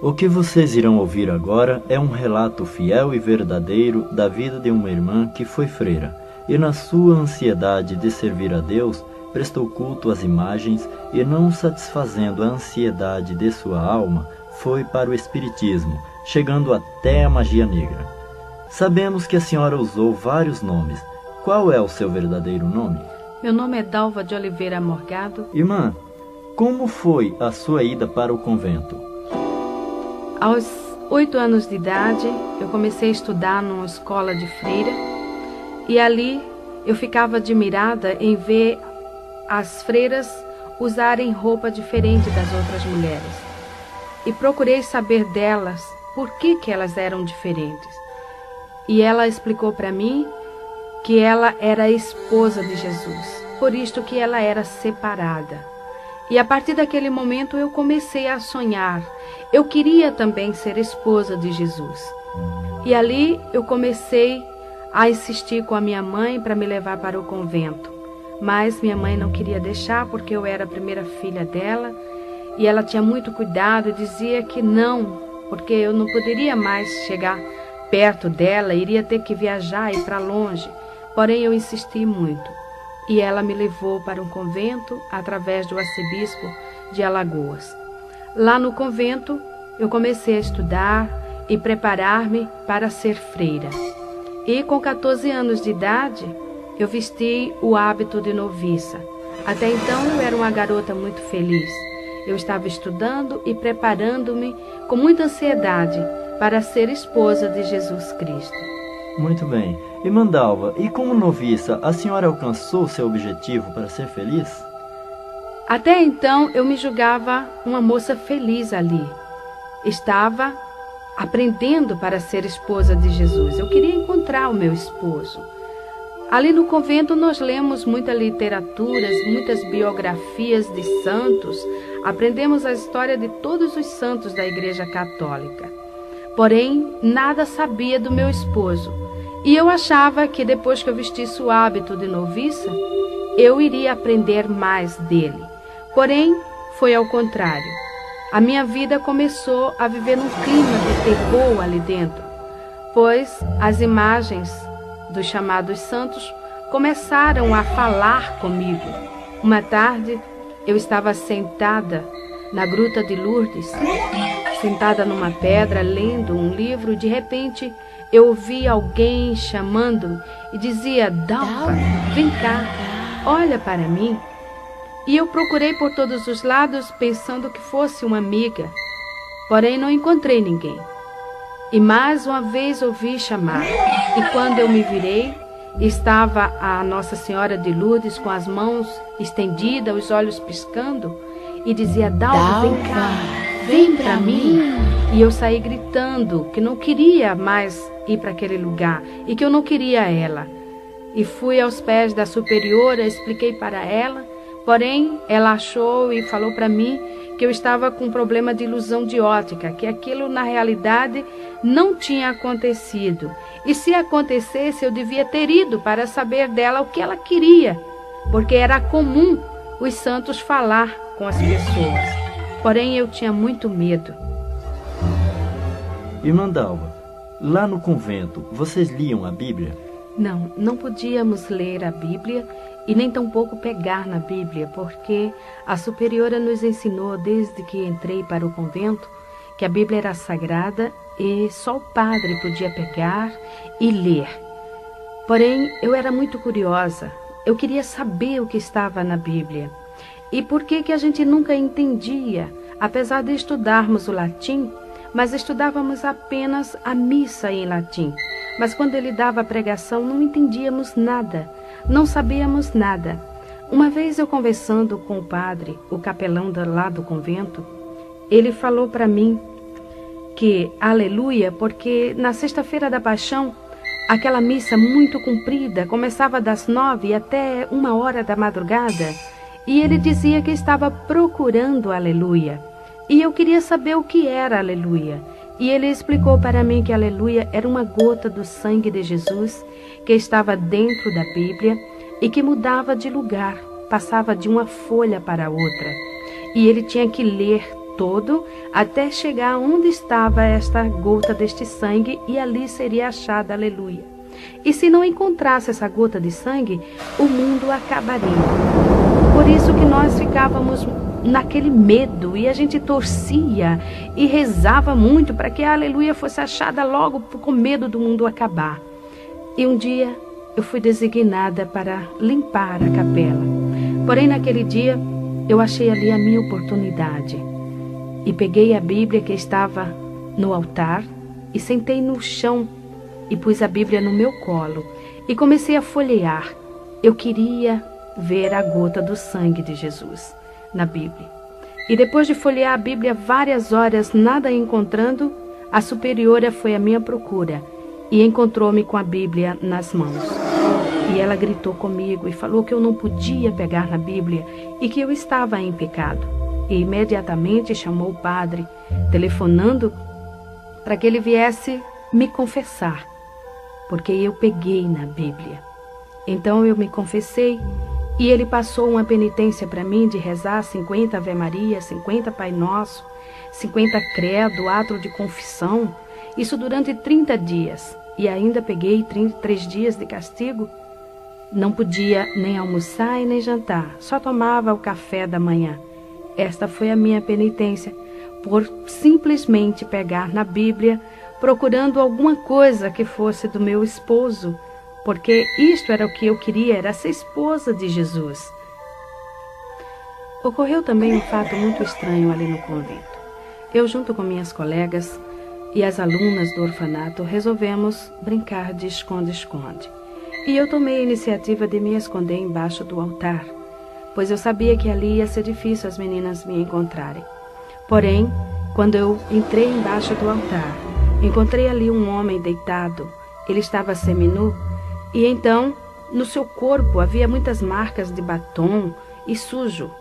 O que vocês irão ouvir agora é um relato fiel e verdadeiro da vida de uma irmã que foi freira e, na sua ansiedade de servir a Deus, prestou culto às imagens e, não satisfazendo a ansiedade de sua alma, foi para o espiritismo, chegando até a magia negra. Sabemos que a senhora usou vários nomes. Qual é o seu verdadeiro nome? Meu nome é Dalva de Oliveira Morgado. Irmã, como foi a sua ida para o convento? Aos 8 anos de idade, eu comecei a estudar numa escola de freira e ali eu ficava admirada em ver as freiras usarem roupa diferente das outras mulheres. E procurei saber delas por que elas eram diferentes. E ela explicou para mim que ela era a esposa de Jesus, por isto que ela era separada. E a partir daquele momento eu comecei a sonhar. Eu queria também ser esposa de Jesus. E ali eu comecei a insistir com a minha mãe para me levar para o convento. Mas minha mãe não queria deixar porque eu era a primeira filha dela. E ela tinha muito cuidado e dizia que não, porque eu não poderia mais chegar perto dela, iria ter que viajar e ir para longe. Porém eu insisti muito. E ela me levou para um convento através do arcebispo de Alagoas. Lá no convento, eu comecei a estudar e preparar-me para ser freira. E com 14 anos de idade, eu vesti o hábito de noviça. Até então, eu era uma garota muito feliz. Eu estava estudando e preparando-me com muita ansiedade para ser esposa de Jesus Cristo. Muito bem. Irmã Dalva, e como noviça, a senhora alcançou seu objetivo para ser feliz? Até então, eu me julgava uma moça feliz ali. Estava aprendendo para ser esposa de Jesus. Eu queria encontrar o meu esposo. Ali no convento nós lemos muitas literaturas, muitas biografias de santos. Aprendemos a história de todos os santos da Igreja Católica. Porém, nada sabia do meu esposo. E eu achava que depois que eu vestisse o hábito de noviça, eu iria aprender mais dele. Porém, foi ao contrário. A minha vida começou a viver num clima de terror ali dentro, pois as imagens dos chamados santos começaram a falar comigo. Uma tarde, eu estava sentada na Gruta de Lourdes, sentada numa pedra, lendo um livro, e de repente eu ouvi alguém chamando-me e dizia: Dalva, vem cá, olha para mim. E eu procurei por todos os lados pensando que fosse uma amiga, porém não encontrei ninguém. E mais uma vez ouvi chamar, e quando eu me virei, estava a Nossa Senhora de Lourdes com as mãos estendidas, os olhos piscando, e dizia: Dalva, vem cá, vem para mim. E eu saí gritando que não queria mais ir para aquele lugar e que eu não queria ela. E fui aos pés da superiora, expliquei para ela, porém ela achou e falou para mim que eu estava com um problema de ilusão de ótica, que aquilo na realidade não tinha acontecido. E se acontecesse, eu devia ter ido para saber dela o que ela queria, porque era comum os santos falar com as pessoas. Porém, eu tinha muito medo. Irmã Dalva, lá no convento, vocês liam a Bíblia? Não, não podíamos ler a Bíblia e nem tampouco pegar na Bíblia, porque a superiora nos ensinou desde que entrei para o convento que a Bíblia era sagrada e só o padre podia pegar e ler. Porém, eu era muito curiosa, eu queria saber o que estava na Bíblia. E por que a gente nunca entendia, apesar de estudarmos o latim, mas estudávamos apenas a missa em latim. Mas quando ele dava a pregação, não entendíamos nada, não sabíamos nada. Uma vez eu conversando com o padre, o capelão lá do convento, ele falou para mim que, aleluia, porque na sexta-feira da Paixão, aquela missa muito comprida, começava das 9 até 1h da madrugada, e ele dizia que estava procurando aleluia. E eu queria saber o que era aleluia. E ele explicou para mim que aleluia era uma gota do sangue de Jesus que estava dentro da Bíblia e que mudava de lugar, passava de uma folha para outra. E ele tinha que ler todo até chegar onde estava esta gota deste sangue e ali seria achada, aleluia. E se não encontrasse essa gota de sangue, o mundo acabaria. Por isso que nós ficávamos naquele medo e a gente torcia e rezava muito para que a aleluia fosse achada logo com medo do mundo acabar. E um dia eu fui designada para limpar a capela. Porém, naquele dia, eu achei ali a minha oportunidade. E peguei a Bíblia que estava no altar e sentei no chão e pus a Bíblia no meu colo e comecei a folhear. Eu queria ver a gota do sangue de Jesus na Bíblia. E depois de folhear a Bíblia várias horas, nada encontrando, a superiora foi à minha procura e encontrou-me com a Bíblia nas mãos. E ela gritou comigo e falou que eu não podia pegar na Bíblia e que eu estava em pecado. E imediatamente chamou o padre, telefonando para que ele viesse me confessar, porque eu peguei na Bíblia. Então eu me confessei e ele passou uma penitência para mim de rezar 50 Ave Maria, 50 Pai Nosso, 50 Credo, ato de confissão, isso durante 30 dias. E ainda peguei 33 dias de castigo. Não podia nem almoçar e nem jantar, só tomava o café da manhã. Esta foi a minha penitência, por simplesmente pegar na Bíblia, procurando alguma coisa que fosse do meu esposo, porque isto era o que eu queria, era ser esposa de Jesus. Ocorreu também um fato muito estranho ali no convento. Eu, junto com minhas colegas e as alunas do orfanato, resolvemos brincar de esconde-esconde. E eu tomei a iniciativa de me esconder embaixo do altar, pois eu sabia que ali ia ser difícil as meninas me encontrarem. Porém, quando eu entrei embaixo do altar, encontrei ali um homem deitado. Ele estava seminu e então, no seu corpo havia muitas marcas de batom e sujo.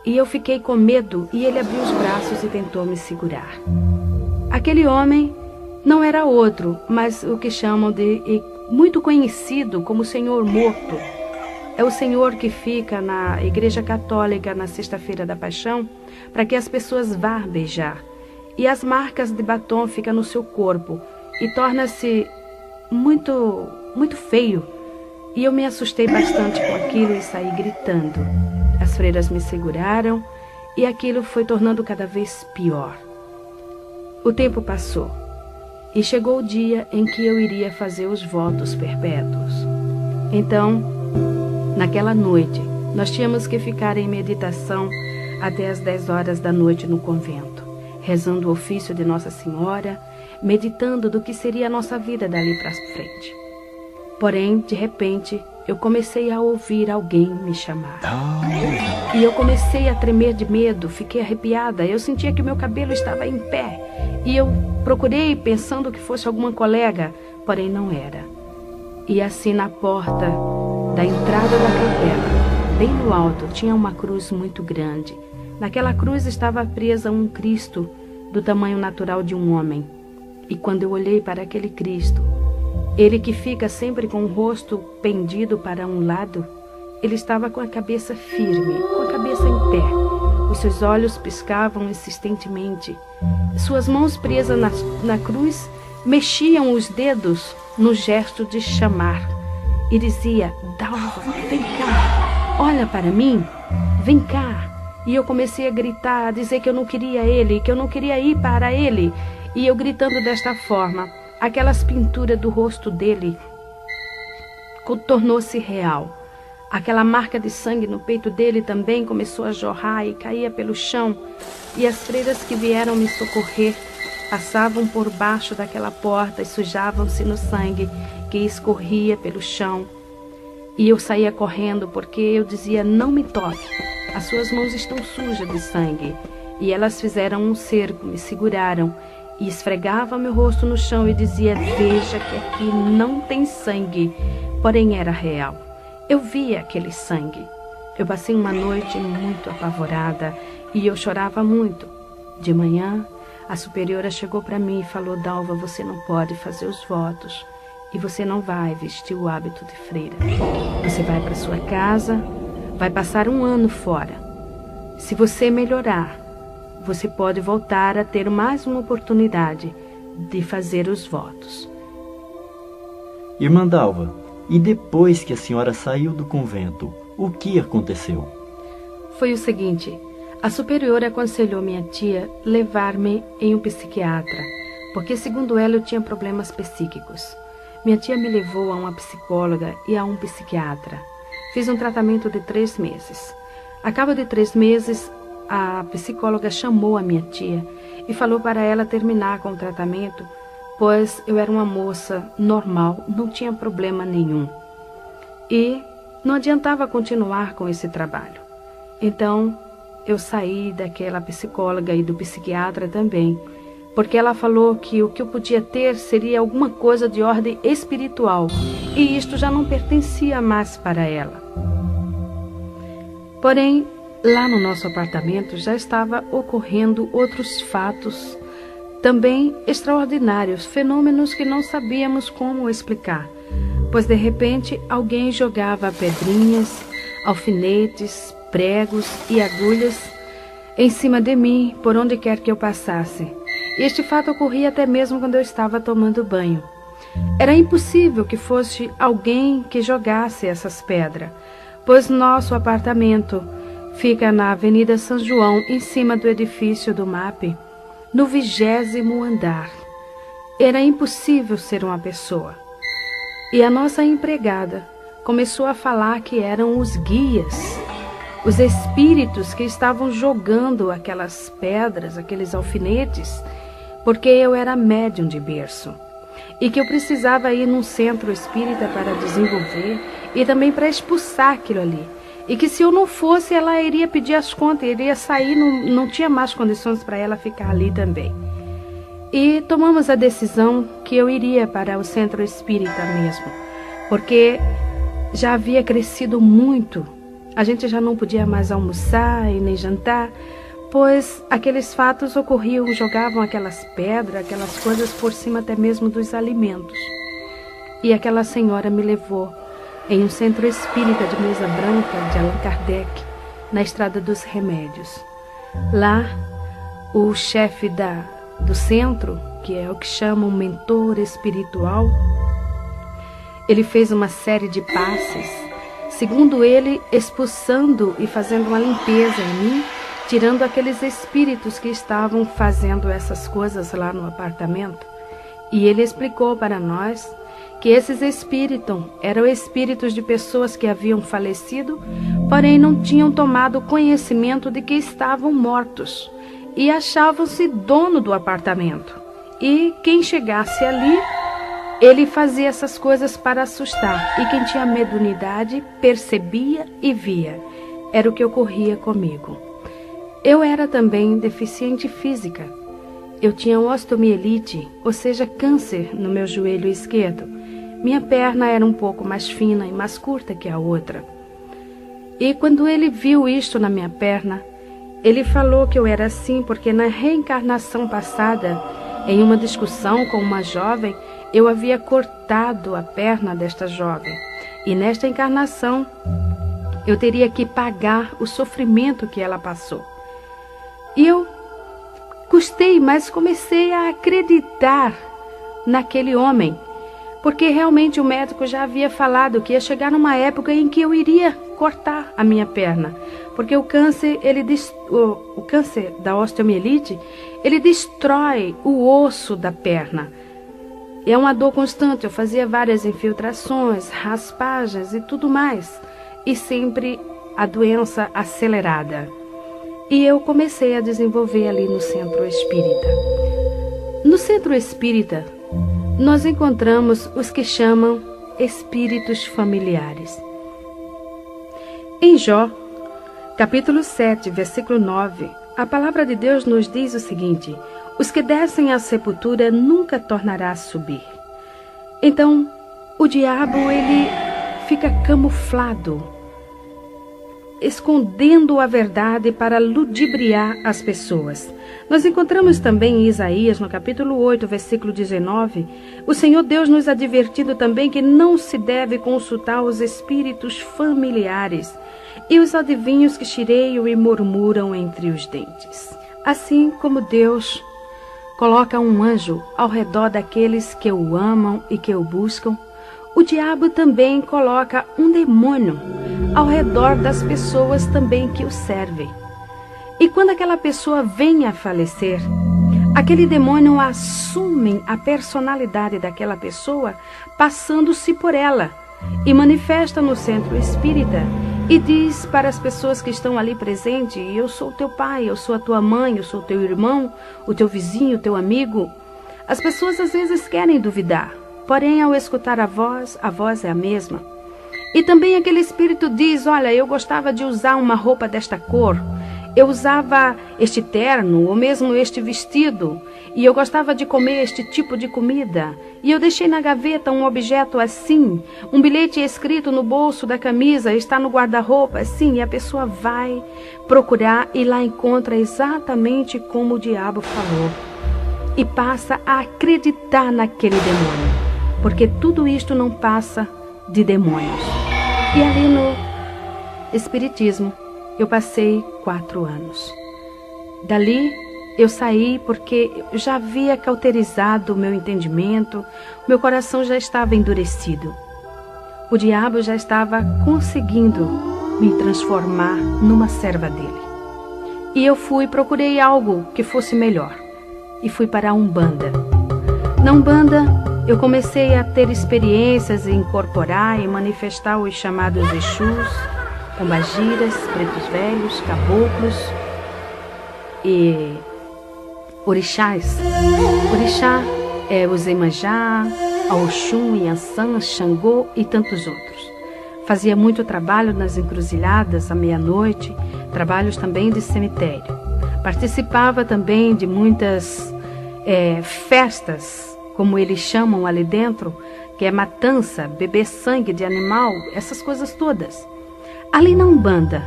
E eu fiquei com medo e ele abriu os braços e tentou me segurar. Aquele homem não era outro, mas o que chamam de muito conhecido como Senhor Morto. É o Senhor que fica na Igreja Católica na Sexta-feira da Paixão para que as pessoas vá beijar. E as marcas de batom ficam no seu corpo e torna-se muito, muito feio. E eu me assustei bastante com aquilo e saí gritando. As freiras me seguraram e aquilo foi tornando cada vez pior. O tempo passou e chegou o dia em que eu iria fazer os votos perpétuos. Então, naquela noite, nós tínhamos que ficar em meditação até as 10 horas da noite no convento, rezando o ofício de Nossa Senhora, meditando do que seria a nossa vida dali para frente. Porém, de repente, eu comecei a ouvir alguém me chamar. E eu comecei a tremer de medo, fiquei arrepiada, eu sentia que meu cabelo estava em pé. E eu procurei pensando que fosse alguma colega, porém não era. E assim na porta da entrada da capela, bem no alto, tinha uma cruz muito grande. Naquela cruz estava presa um Cristo do tamanho natural de um homem. E quando eu olhei para aquele Cristo, ele que fica sempre com o rosto pendido para um lado, ele estava com a cabeça firme, com a cabeça em pé. Os seus olhos piscavam insistentemente. Suas mãos presas na cruz mexiam os dedos no gesto de chamar. E dizia: Dalva, vem cá, olha para mim, vem cá. E eu comecei a gritar, a dizer que eu não queria ele, que eu não queria ir para ele. E eu gritando desta forma, aquelas pinturas do rosto dele tornou-se real. Aquela marca de sangue no peito dele também começou a jorrar e caía pelo chão. E as freiras que vieram me socorrer passavam por baixo daquela porta e sujavam-se no sangue que escorria pelo chão. E eu saía correndo porque eu dizia: não me toque, as suas mãos estão sujas de sangue. E elas fizeram um cerco, me seguraram e esfregavam meu rosto no chão e dizia: veja que aqui não tem sangue. Porém era real. Eu via aquele sangue. Eu passei uma noite muito apavorada e eu chorava muito. De manhã, a superiora chegou para mim e falou: Dalva, você não pode fazer os votos e você não vai vestir o hábito de freira. Você vai para sua casa, vai passar um ano fora. Se você melhorar, você pode voltar a ter mais uma oportunidade de fazer os votos. Irmã Dalva, e depois que a senhora saiu do convento, o que aconteceu? Foi o seguinte, a superiora aconselhou minha tia levar-me em um psiquiatra, porque segundo ela eu tinha problemas psíquicos. Minha tia me levou a uma psicóloga e a um psiquiatra. Fiz um tratamento de 3 meses. A cabo de 3 meses, a psicóloga chamou a minha tia e falou para ela terminar com o tratamento, pois eu era uma moça normal, não tinha problema nenhum. E não adiantava continuar com esse trabalho. Então, eu saí daquela psicóloga e do psiquiatra também, porque ela falou que o que eu podia ter seria alguma coisa de ordem espiritual, e isto já não pertencia mais para ela. Porém, lá no nosso apartamento já estava ocorrendo outros fatos também extraordinários, fenômenos que não sabíamos como explicar, pois de repente alguém jogava pedrinhas, alfinetes, pregos e agulhas em cima de mim, por onde quer que eu passasse. E este fato ocorria até mesmo quando eu estava tomando banho. Era impossível que fosse alguém que jogasse essas pedras, pois nosso apartamento fica na Avenida São João, em cima do edifício do MAP, no 20º andar. Era impossível ser uma pessoa. E a nossa empregada começou a falar que eram os guias, os espíritos que estavam jogando aquelas pedras, aqueles alfinetes, porque eu era médium de berço e que eu precisava ir num centro espírita para desenvolver e também para expulsar aquilo ali. E que se eu não fosse, ela iria pedir as contas, iria sair, não tinha mais condições para ela ficar ali também. E tomamos a decisão que eu iria para o centro espírita mesmo, porque já havia crescido muito. A gente já não podia mais almoçar e nem jantar, pois aqueles fatos ocorriam, jogavam aquelas pedras, aquelas coisas por cima até mesmo dos alimentos. E aquela senhora me levou em um centro espírita de mesa branca de Allan Kardec, na Estrada dos Remédios. Lá, o chefe do centro, que é o que chamam mentor espiritual, ele fez uma série de passes, segundo ele, expulsando e fazendo uma limpeza em mim, tirando aqueles espíritos que estavam fazendo essas coisas lá no apartamento. E ele explicou para nós que esses espíritos eram espíritos de pessoas que haviam falecido, porém não tinham tomado conhecimento de que estavam mortos e achavam-se dono do apartamento. E quem chegasse ali, ele fazia essas coisas para assustar. E quem tinha mediunidade percebia e via. Era o que ocorria comigo. Eu era também deficiente física. Eu tinha osteomielite, ou seja, câncer no meu joelho esquerdo. Minha perna era um pouco mais fina e mais curta que a outra. E quando ele viu isto na minha perna, ele falou que eu era assim porque na reencarnação passada, em uma discussão com uma jovem, eu havia cortado a perna desta jovem. E nesta encarnação, eu teria que pagar o sofrimento que ela passou. E eu gostei, mas comecei a acreditar naquele homem, porque realmente o médico já havia falado que ia chegar numa época em que eu iria cortar a minha perna, porque o câncer, o câncer da osteomielite, ele destrói o osso da perna. É uma dor constante, eu fazia várias infiltrações, raspagens e tudo mais, e sempre a doença acelerada. E eu comecei a desenvolver ali no centro espírita. No centro espírita, nós encontramos os que chamam espíritos familiares. Em Jó, capítulo 7, versículo 9, a palavra de Deus nos diz o seguinte: os que descem à sepultura nunca tornará a subir. Então, o diabo, ele fica camuflado, escondendo a verdade para ludibriar as pessoas. Nós encontramos também em Isaías, no capítulo 8, versículo 19, o Senhor Deus nos advertindo também que não se deve consultar os espíritos familiares e os adivinhos que chireiam e murmuram entre os dentes. Assim como Deus coloca um anjo ao redor daqueles que o amam e que o buscam, o diabo também coloca um demônio ao redor das pessoas também que o servem. E quando aquela pessoa vem a falecer, aquele demônio assume a personalidade daquela pessoa, passando-se por ela, e manifesta no centro espírita e diz para as pessoas que estão ali presentes: eu sou o teu pai, eu sou a tua mãe, eu sou o teu irmão, o teu vizinho, o teu amigo. As pessoas às vezes querem duvidar, porém ao escutar a voz é a mesma. E também aquele espírito diz: olha, eu gostava de usar uma roupa desta cor, eu usava este terno ou mesmo este vestido, e eu gostava de comer este tipo de comida, e eu deixei na gaveta um objeto assim, um bilhete escrito no bolso da camisa, está no guarda-roupa assim, e a pessoa vai procurar e lá encontra exatamente como o diabo falou, e passa a acreditar naquele demônio, porque tudo isto não passa de demônios. E ali no Espiritismo eu passei 4 anos. Dali eu saí porque eu já havia cauterizado o meu entendimento, meu coração já estava endurecido. O diabo já estava conseguindo me transformar numa serva dele. E eu procurei algo que fosse melhor. E fui para a Umbanda. Na Umbanda eu comecei a ter experiências em incorporar e manifestar os chamados Exus, pombagiras, pretos velhos, caboclos e orixás. Orixá é o Iemanjá, a Oxum, Yansan, Xangô e tantos outros. Fazia muito trabalho nas encruzilhadas à meia-noite, trabalhos também de cemitério. Participava também de muitas festas, como eles chamam ali dentro, que é matança, beber sangue de animal, essas coisas todas. Ali na Umbanda,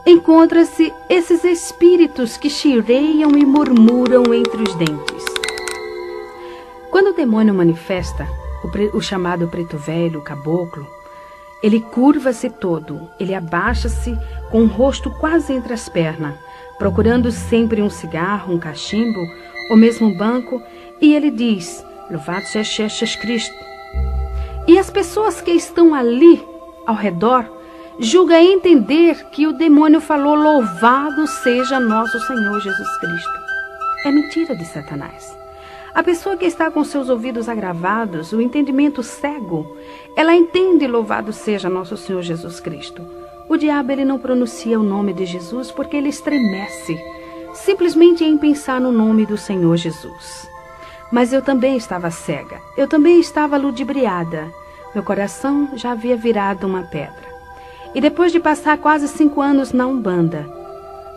encontra-se esses espíritos que chireiam e murmuram entre os dentes. Quando o demônio manifesta, o chamado preto velho, o caboclo, ele curva-se todo, ele abaixa-se com o rosto quase entre as pernas, procurando sempre um cigarro, um cachimbo, ou mesmo um banco, e ele diz: louvado seja Jesus Cristo. E as pessoas que estão ali ao redor julga entender que o demônio falou: louvado seja nosso Senhor Jesus Cristo. É mentira de Satanás. A pessoa que está com seus ouvidos agravados, o entendimento cego, ela entende: louvado seja nosso Senhor Jesus Cristo. O diabo, ele não pronuncia o nome de Jesus porque ele estremece, simplesmente em pensar no nome do Senhor Jesus. Mas eu também estava cega, eu também estava ludibriada. Meu coração já havia virado uma pedra. E depois de passar quase 5 anos na Umbanda,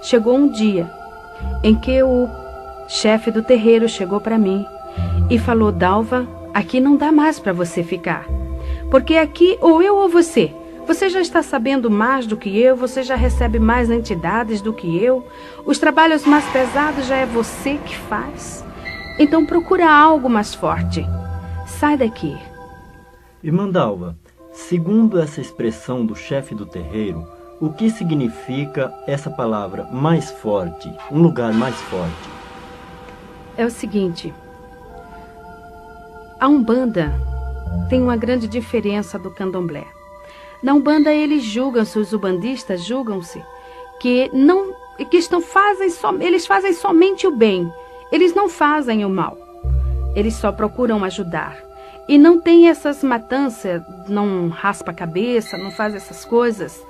chegou um dia em que o chefe do terreiro chegou para mim e falou: Dalva, aqui não dá mais para você ficar. Porque aqui ou eu ou você. Você já está sabendo mais do que eu, você já recebe mais entidades do que eu. Os trabalhos mais pesados já é você que faz. Então procura algo mais forte. Sai daqui. Irmã Dalva, segundo essa expressão do chefe do terreiro, o que significa essa palavra mais forte, um lugar mais forte? É o seguinte, a Umbanda tem uma grande diferença do Candomblé. Na Umbanda eles julgam-se, os umbandistas julgam-se que eles fazem somente o bem, eles não fazem o mal, eles só procuram ajudar. E não tem essas matanças, não raspa a cabeça, não faz essas coisas.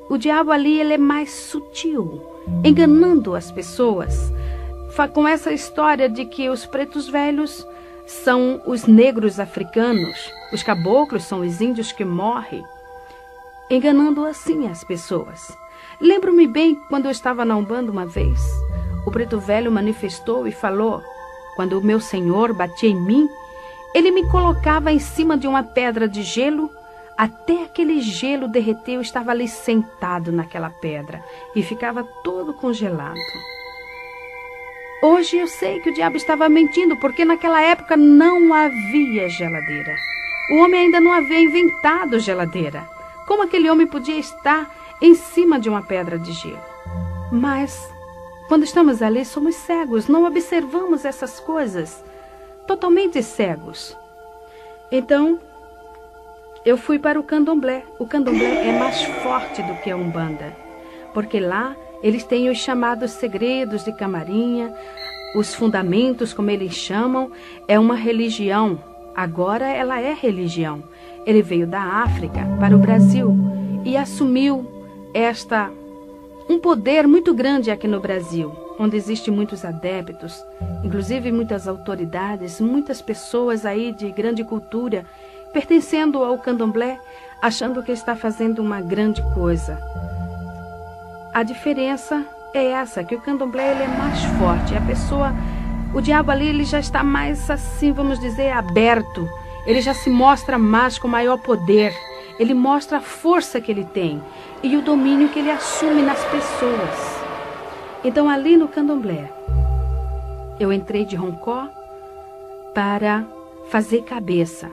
O diabo ali, ele é mais sutil, enganando as pessoas, com essa história de que os pretos velhos são os negros africanos, os caboclos são os índios que morrem, enganando assim as pessoas. Lembro-me bem quando eu estava na Umbanda uma vez, o preto velho manifestou e falou: quando o meu senhor batia em mim, ele me colocava em cima de uma pedra de gelo, até aquele gelo derreter. Eu estava ali sentado naquela pedra e ficava todo congelado. Hoje eu sei que o diabo estava mentindo, porque naquela época não havia geladeira. O homem ainda não havia inventado geladeira. Como aquele homem podia estar em cima de uma pedra de gelo? Mas quando estamos ali, somos cegos, não observamos essas coisas, totalmente cegos. Então, eu fui para o candomblé. O candomblé é mais forte do que a Umbanda, porque lá eles têm os chamados segredos de camarinha, os fundamentos, como eles chamam. É uma religião, agora ela é religião. Ele veio da África para o Brasil e assumiu um poder muito grande aqui no Brasil, onde existem muitos adeptos, inclusive muitas autoridades, muitas pessoas aí de grande cultura, pertencendo ao candomblé, achando que está fazendo uma grande coisa. A diferença é essa, que o candomblé ele é mais forte. O diabo ali ele já está mais, assim, vamos dizer, aberto. Ele já se mostra mais com maior poder. Ele mostra a força que ele tem e o domínio que ele assume nas pessoas. Então, ali no candomblé, eu entrei de roncó para fazer cabeça.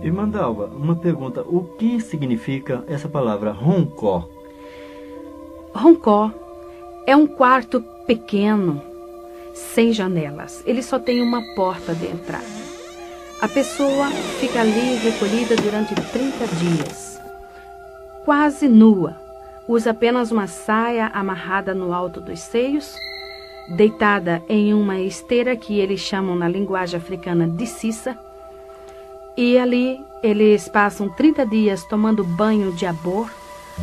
Irmã Dalva, uma pergunta. O que significa essa palavra roncó? Roncó é um quarto pequeno, sem janelas. Ele só tem uma porta de entrada. A pessoa fica ali recolhida durante 30 dias, quase nua. Usa apenas uma saia amarrada no alto dos seios, deitada em uma esteira que eles chamam na linguagem africana de cissa. E ali eles passam 30 dias tomando banho de abor.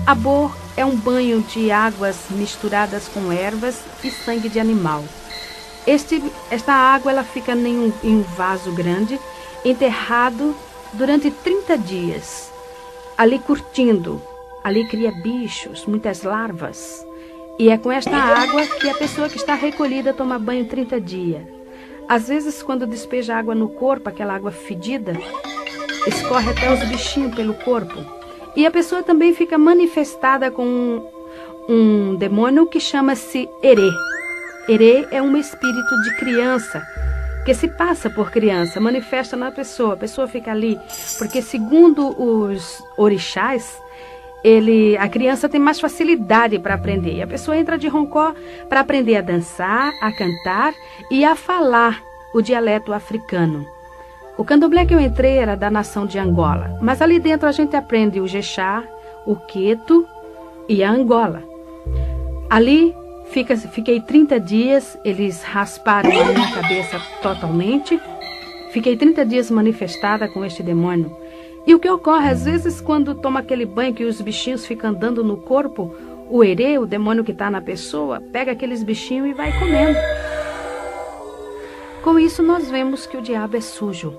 Abor é um banho de águas misturadas com ervas e sangue de animal. Esta água ela fica em um vaso grande, enterrado durante 30 dias, ali curtindo. Ali cria bichos, muitas larvas. E é com esta água que a pessoa que está recolhida toma banho 30 dias. Às vezes, quando despeja água no corpo, aquela água fedida, escorre até os bichinhos pelo corpo. E a pessoa também fica manifestada com um demônio que chama-se Herê. Herê é um espírito de criança, que se passa por criança, manifesta na pessoa. A pessoa fica ali, porque segundo os orixás, a criança tem mais facilidade para aprender. E a pessoa entra de roncó para aprender a dançar, a cantar e a falar o dialeto africano. O candomblé que eu entrei era da nação de Angola, mas ali dentro a gente aprende o Jexá, o Queto e a Angola. Ali fiquei 30 dias, eles rasparam a minha cabeça totalmente. Fiquei 30 dias manifestada com este demônio. E o que ocorre, às vezes, quando toma aquele banho que os bichinhos ficam andando no corpo, o Herê, o demônio que está na pessoa, pega aqueles bichinhos e vai comendo. Com isso, nós vemos que o diabo é sujo.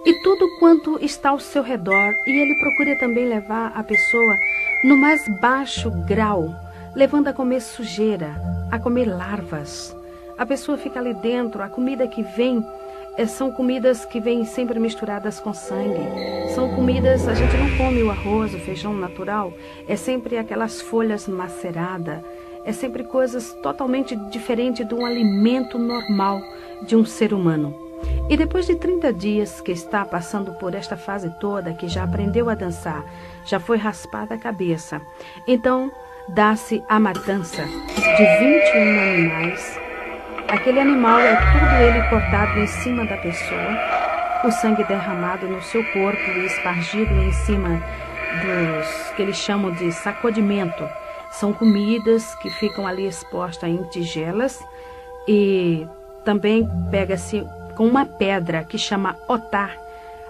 E tudo quanto está ao seu redor, e ele procura também levar a pessoa no mais baixo grau, levando a comer sujeira, a comer larvas. A pessoa fica ali dentro, a comida que vem são comidas que vêm sempre misturadas com sangue. São comidas, a gente não come o arroz, o feijão natural, é sempre aquelas folhas maceradas, é sempre coisas totalmente diferentes de um alimento normal de um ser humano. E depois de 30 dias que está passando por esta fase toda, que já aprendeu a dançar, já foi raspada a cabeça, então dá-se a matança de 21 animais. Aquele animal é tudo ele cortado em cima da pessoa, o sangue derramado no seu corpo e espargido em cima dos que eles chamam de sacudimento. São comidas que ficam ali expostas em tigelas e também pega-se com uma pedra que chama otá.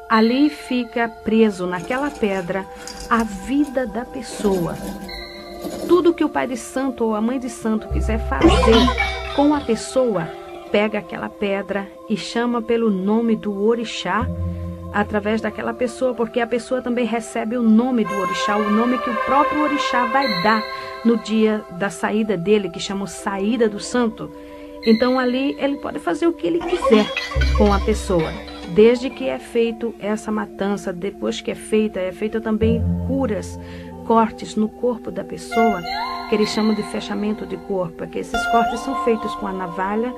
Ali fica preso naquela pedra a vida da pessoa. Tudo que o pai de santo ou a mãe de santo quiser fazer com a pessoa, pega aquela pedra e chama pelo nome do orixá através daquela pessoa, porque a pessoa também recebe o nome do orixá, o nome que o próprio orixá vai dar no dia da saída dele, que chama saída do santo. Então ali ele pode fazer o que ele quiser com a pessoa, desde que é feito essa matança. Depois que é feita também curas, cortes no corpo da pessoa, que eles chamam de fechamento de corpo, que esses cortes são feitos com a navalha.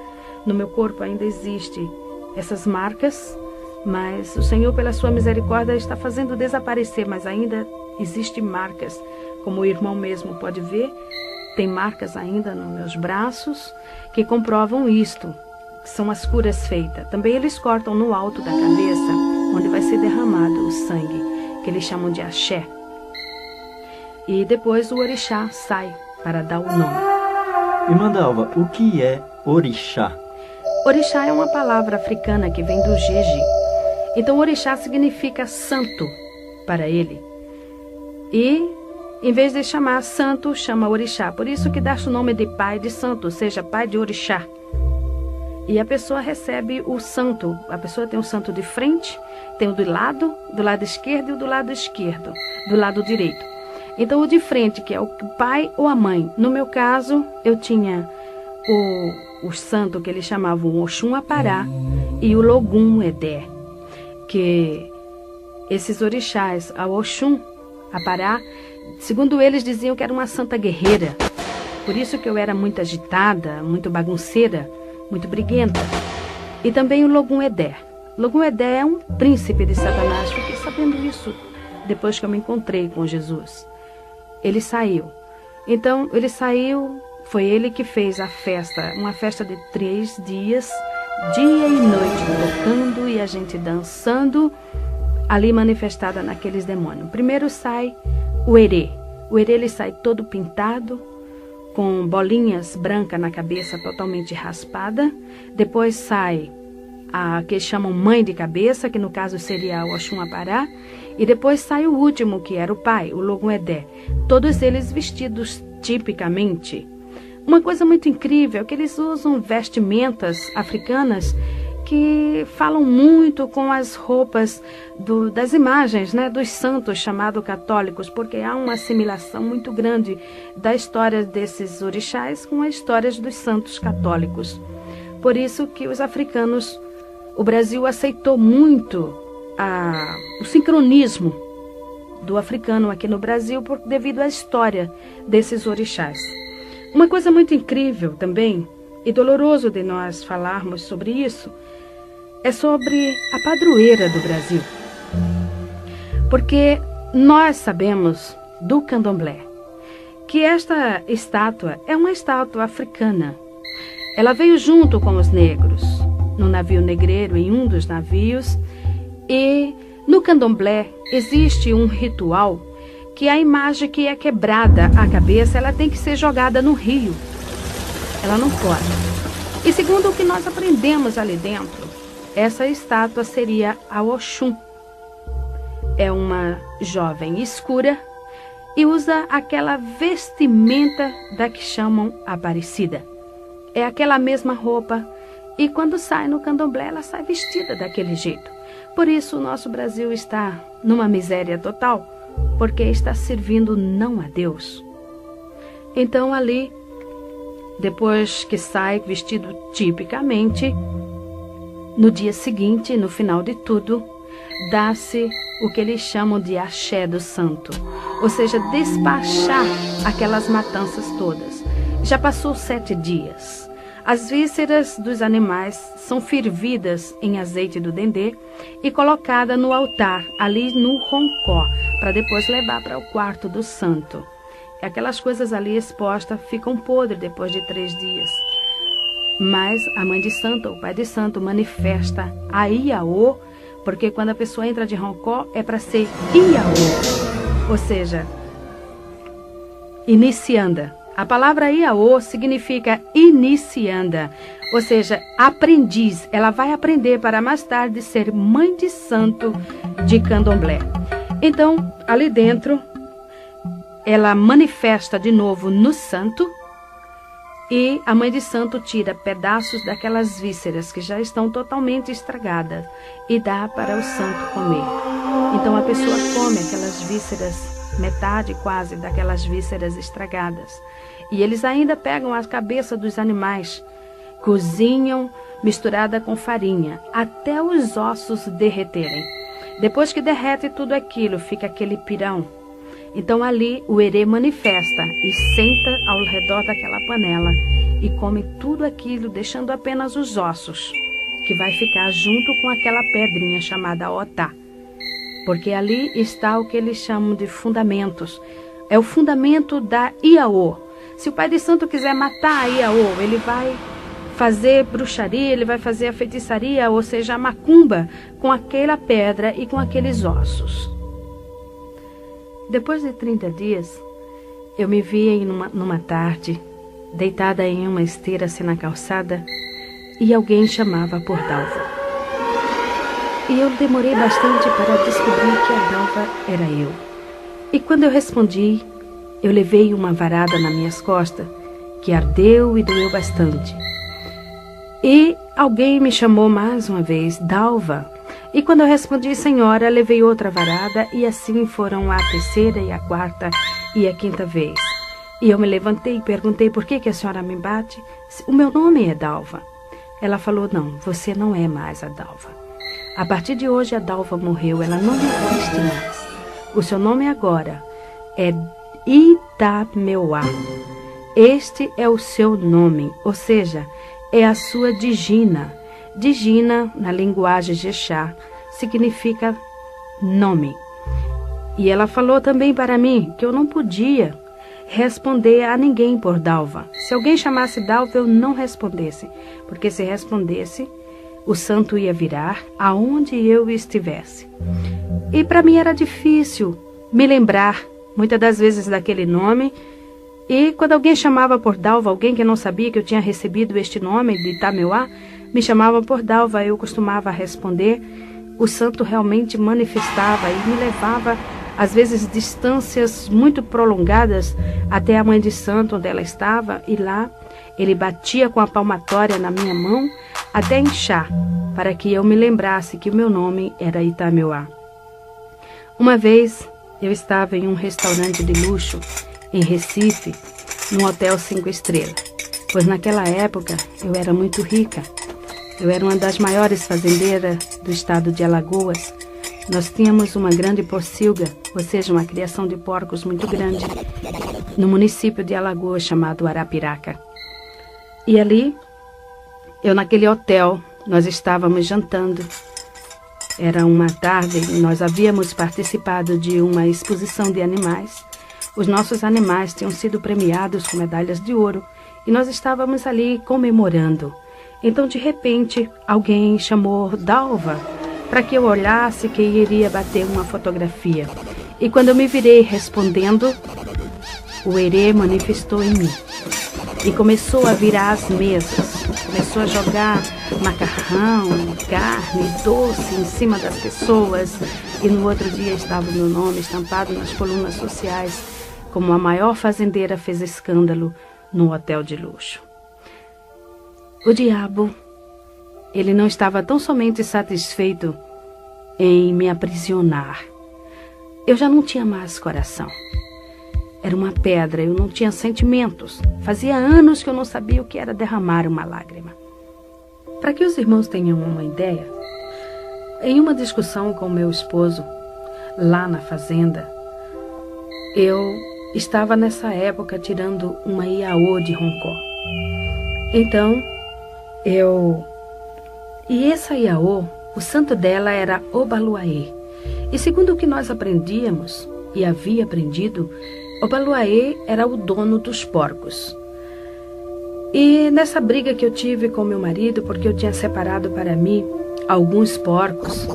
No meu corpo ainda existem essas marcas, mas o Senhor, pela sua misericórdia, está fazendo desaparecer, mas ainda existem marcas, como o irmão mesmo pode ver, tem marcas ainda nos meus braços que comprovam isto. São as curas feitas. Também eles cortam no alto da cabeça, onde vai ser derramado o sangue, que eles chamam de axé. E depois o orixá sai para dar o nome. Irmã Dalva, o que é orixá? Orixá é uma palavra africana que vem do jeje. Então orixá significa santo para ele. E em vez de chamar santo, chama orixá. Por isso que dá-se o nome de pai de santo, ou seja, pai de orixá. E a pessoa recebe o santo. A pessoa tem o santo de frente, tem o do lado esquerdo e o do lado esquerdo, do lado direito. Então o de frente, que é o pai ou a mãe. No meu caso, eu tinha o santo que eles chamavam o Oxum Apará e o Logum Edé. Que esses orixás, a Oxum Apará, segundo eles diziam que era uma santa guerreira. Por isso que eu era muito agitada, muito bagunceira, muito briguenta. E também o Logum Edé. Logum Edé é um príncipe de Satanás. Fiquei sabendo isso depois que eu me encontrei com Jesus. Ele saiu. Então, ele saiu, foi ele que fez a festa, uma festa de 3 dias, dia e noite, tocando e a gente dançando, ali manifestada naqueles demônios. Primeiro sai o erê. O erê, ele sai todo pintado, com bolinhas brancas na cabeça, totalmente raspada. Depois sai a que chamam mãe de cabeça, que no caso seria o Oxum Apará. E depois sai o último, que era o pai, o Logum Edé. Todos eles vestidos tipicamente. Uma coisa muito incrível é que eles usam vestimentas africanas que falam muito com as roupas das imagens, né, dos santos chamados católicos, porque há uma assimilação muito grande da história desses orixás com as histórias dos santos católicos. Por isso que os africanos, o Brasil aceitou muito o sincronismo do africano aqui no Brasil devido à história desses orixás. Uma coisa muito incrível também, e doloroso de nós falarmos sobre isso, é sobre a padroeira do Brasil. Porque nós sabemos do candomblé que esta estátua é uma estátua africana. Ela veio junto com os negros, no navio negreiro, em um dos navios. E no candomblé existe um ritual que a imagem que é quebrada a cabeça, ela tem que ser jogada no rio. Ela não pode. E segundo o que nós aprendemos ali dentro, essa estátua seria a Oxum. É uma jovem escura e usa aquela vestimenta da que chamam Aparecida. É aquela mesma roupa e quando sai no candomblé, ela sai vestida daquele jeito. Por isso o nosso Brasil está numa miséria total, porque está servindo não a Deus. Então ali, depois que sai vestido tipicamente, no dia seguinte, no final de tudo, dá-se o que eles chamam de axé do santo, ou seja, despachar aquelas matanças todas. Já passou 7 dias. As vísceras dos animais são fervidas em azeite do dendê e colocadas no altar, ali no roncó, para depois levar para o quarto do santo. Aquelas coisas ali expostas ficam podres depois de 3 dias. Mas a mãe de santo, o pai de santo, manifesta a Iaô, porque quando a pessoa entra de roncó é para ser Iaô, ou seja, inicianda. A palavra Iaô significa inicianda, ou seja, aprendiz. Ela vai aprender para mais tarde ser mãe de santo de candomblé. Então, ali dentro, ela manifesta de novo no santo e a mãe de santo tira pedaços daquelas vísceras que já estão totalmente estragadas e dá para o santo comer. Então, a pessoa come aquelas vísceras, metade quase daquelas vísceras estragadas. E eles ainda pegam a cabeça dos animais, cozinham misturada com farinha, até os ossos derreterem. Depois que derrete tudo aquilo, fica aquele pirão. Então ali o erê manifesta e senta ao redor daquela panela e come tudo aquilo, deixando apenas os ossos, que vai ficar junto com aquela pedrinha chamada otá. Porque ali está o que eles chamam de fundamentos. É o fundamento da Iaô. Se o pai de santo quiser matar a Iaô, ele vai fazer bruxaria, ele vai fazer a feitiçaria, ou seja, a macumba, com aquela pedra e com aqueles ossos. Depois de 30 dias, eu me vi numa tarde, deitada em uma esteira assim na calçada, e alguém chamava por Dalva. E eu demorei bastante para descobrir que a Dalva era eu. E quando eu respondi, eu levei uma varada nas minhas costas, que ardeu e doeu bastante. E alguém me chamou mais uma vez, Dalva. E quando eu respondi, senhora, levei outra varada, e assim foram a terceira e a quarta e a quinta vez. E eu me levantei e perguntei, por que a senhora me bate? O meu nome é Dalva. Ela falou, não, você não é mais a Dalva. A partir de hoje a Dalva morreu, ela não existe mais. O seu nome agora é Itameuá. Este é o seu nome, ou seja, é a sua Digina. Digina, na linguagem Jexá, significa nome. E ela falou também para mim que eu não podia responder a ninguém por Dalva. Se alguém chamasse Dalva, eu não respondesse, porque se respondesse, o santo ia virar aonde eu estivesse. E para mim era difícil me lembrar, muitas das vezes, daquele nome. E quando alguém chamava por Dalva, alguém que não sabia que eu tinha recebido este nome de Itameuá, me chamava por Dalva, eu costumava responder. O santo realmente manifestava e me levava, às vezes, distâncias muito prolongadas até a mãe de santo, onde ela estava, e lá ele batia com a palmatória na minha mão até inchar, para que eu me lembrasse que o meu nome era Itameuá. Uma vez eu estava em um restaurante de luxo em Recife, num hotel 5 estrelas, pois naquela época eu era muito rica. Eu era uma das maiores fazendeiras do estado de Alagoas. Nós tínhamos uma grande pocilga, ou seja, uma criação de porcos muito grande, no município de Alagoas chamado Arapiraca. E ali, naquele hotel, nós estávamos jantando. Era uma tarde e nós havíamos participado de uma exposição de animais. Os nossos animais tinham sido premiados com medalhas de ouro e nós estávamos ali comemorando. Então, de repente, alguém chamou Dalva para que eu olhasse que iria bater uma fotografia. E quando eu me virei respondendo, o Herê manifestou em mim e começou a virar as mesas. Começou a jogar macarrão, carne, doce em cima das pessoas. E no outro dia estava o meu nome estampado nas colunas sociais, como a maior fazendeira fez escândalo num hotel de luxo. O diabo, ele não estava tão somente satisfeito em me aprisionar. Eu já não tinha mais coração. Era uma pedra, eu não tinha sentimentos. Fazia anos que eu não sabia o que era derramar uma lágrima. Para que os irmãos tenham uma ideia, em uma discussão com meu esposo, lá na fazenda, eu estava nessa época tirando uma Iaô de Roncó. Então, E essa Iaô, o santo dela era Obaluaê. E segundo o que nós aprendíamos, e havia aprendido, Obaluaê era o dono dos porcos. E nessa briga que eu tive com meu marido, porque eu tinha separado para mim alguns porcos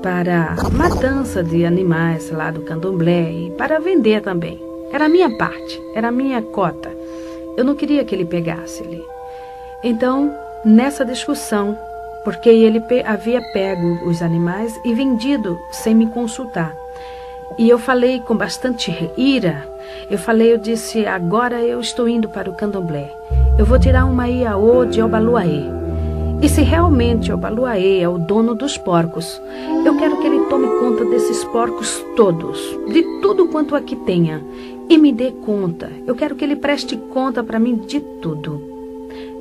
para matança de animais lá do candomblé e para vender também. Era a minha parte, era a minha cota. Eu não queria que ele pegasse ali. Então, nessa discussão, porque ele havia pego os animais e vendido sem me consultar. E eu falei com bastante ira, eu disse, agora eu estou indo para o candomblé. Eu vou tirar uma Iaô de Obaluaê. E se realmente Obaluaê é o dono dos porcos, eu quero que ele tome conta desses porcos todos, de tudo quanto aqui tenha, e me dê conta. Eu quero que ele preste conta para mim de tudo.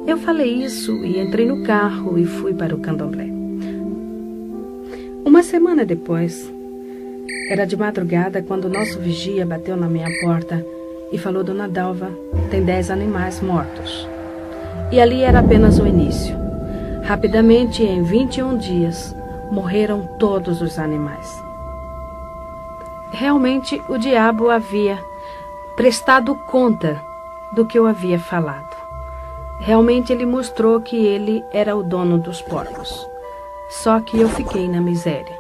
Eu falei isso e entrei no carro e fui para o candomblé. Uma semana depois, era de madrugada quando o nosso vigia bateu na minha porta e falou, Dona Dalva, tem 10 animais mortos. E ali era apenas o início. Rapidamente, em 21 dias, morreram todos os animais. Realmente, o diabo havia prestado conta do que eu havia falado. Realmente ele mostrou que ele era o dono dos porcos. Só que eu fiquei na miséria.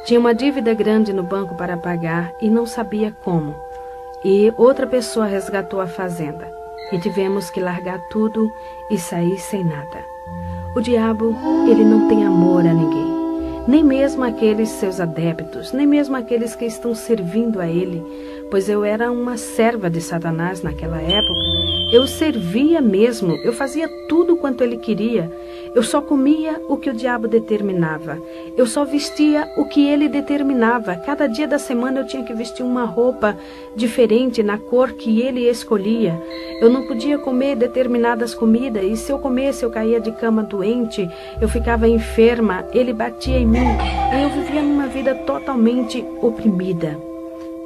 Tinha uma dívida grande no banco para pagar e não sabia como. E outra pessoa resgatou a fazenda. E tivemos que largar tudo e sair sem nada. O diabo, ele não tem amor a ninguém. Nem mesmo aqueles seus adeptos, nem mesmo aqueles que estão servindo a ele, pois eu era uma serva de Satanás naquela época. Eu servia mesmo, eu fazia tudo quanto ele queria. Eu só comia o que o diabo determinava. Eu só vestia o que ele determinava. Cada dia da semana eu tinha que vestir uma roupa diferente na cor que ele escolhia. Eu não podia comer determinadas comidas e se eu comesse eu caía de cama doente, eu ficava enferma, ele batia em mim e eu vivia numa vida totalmente oprimida.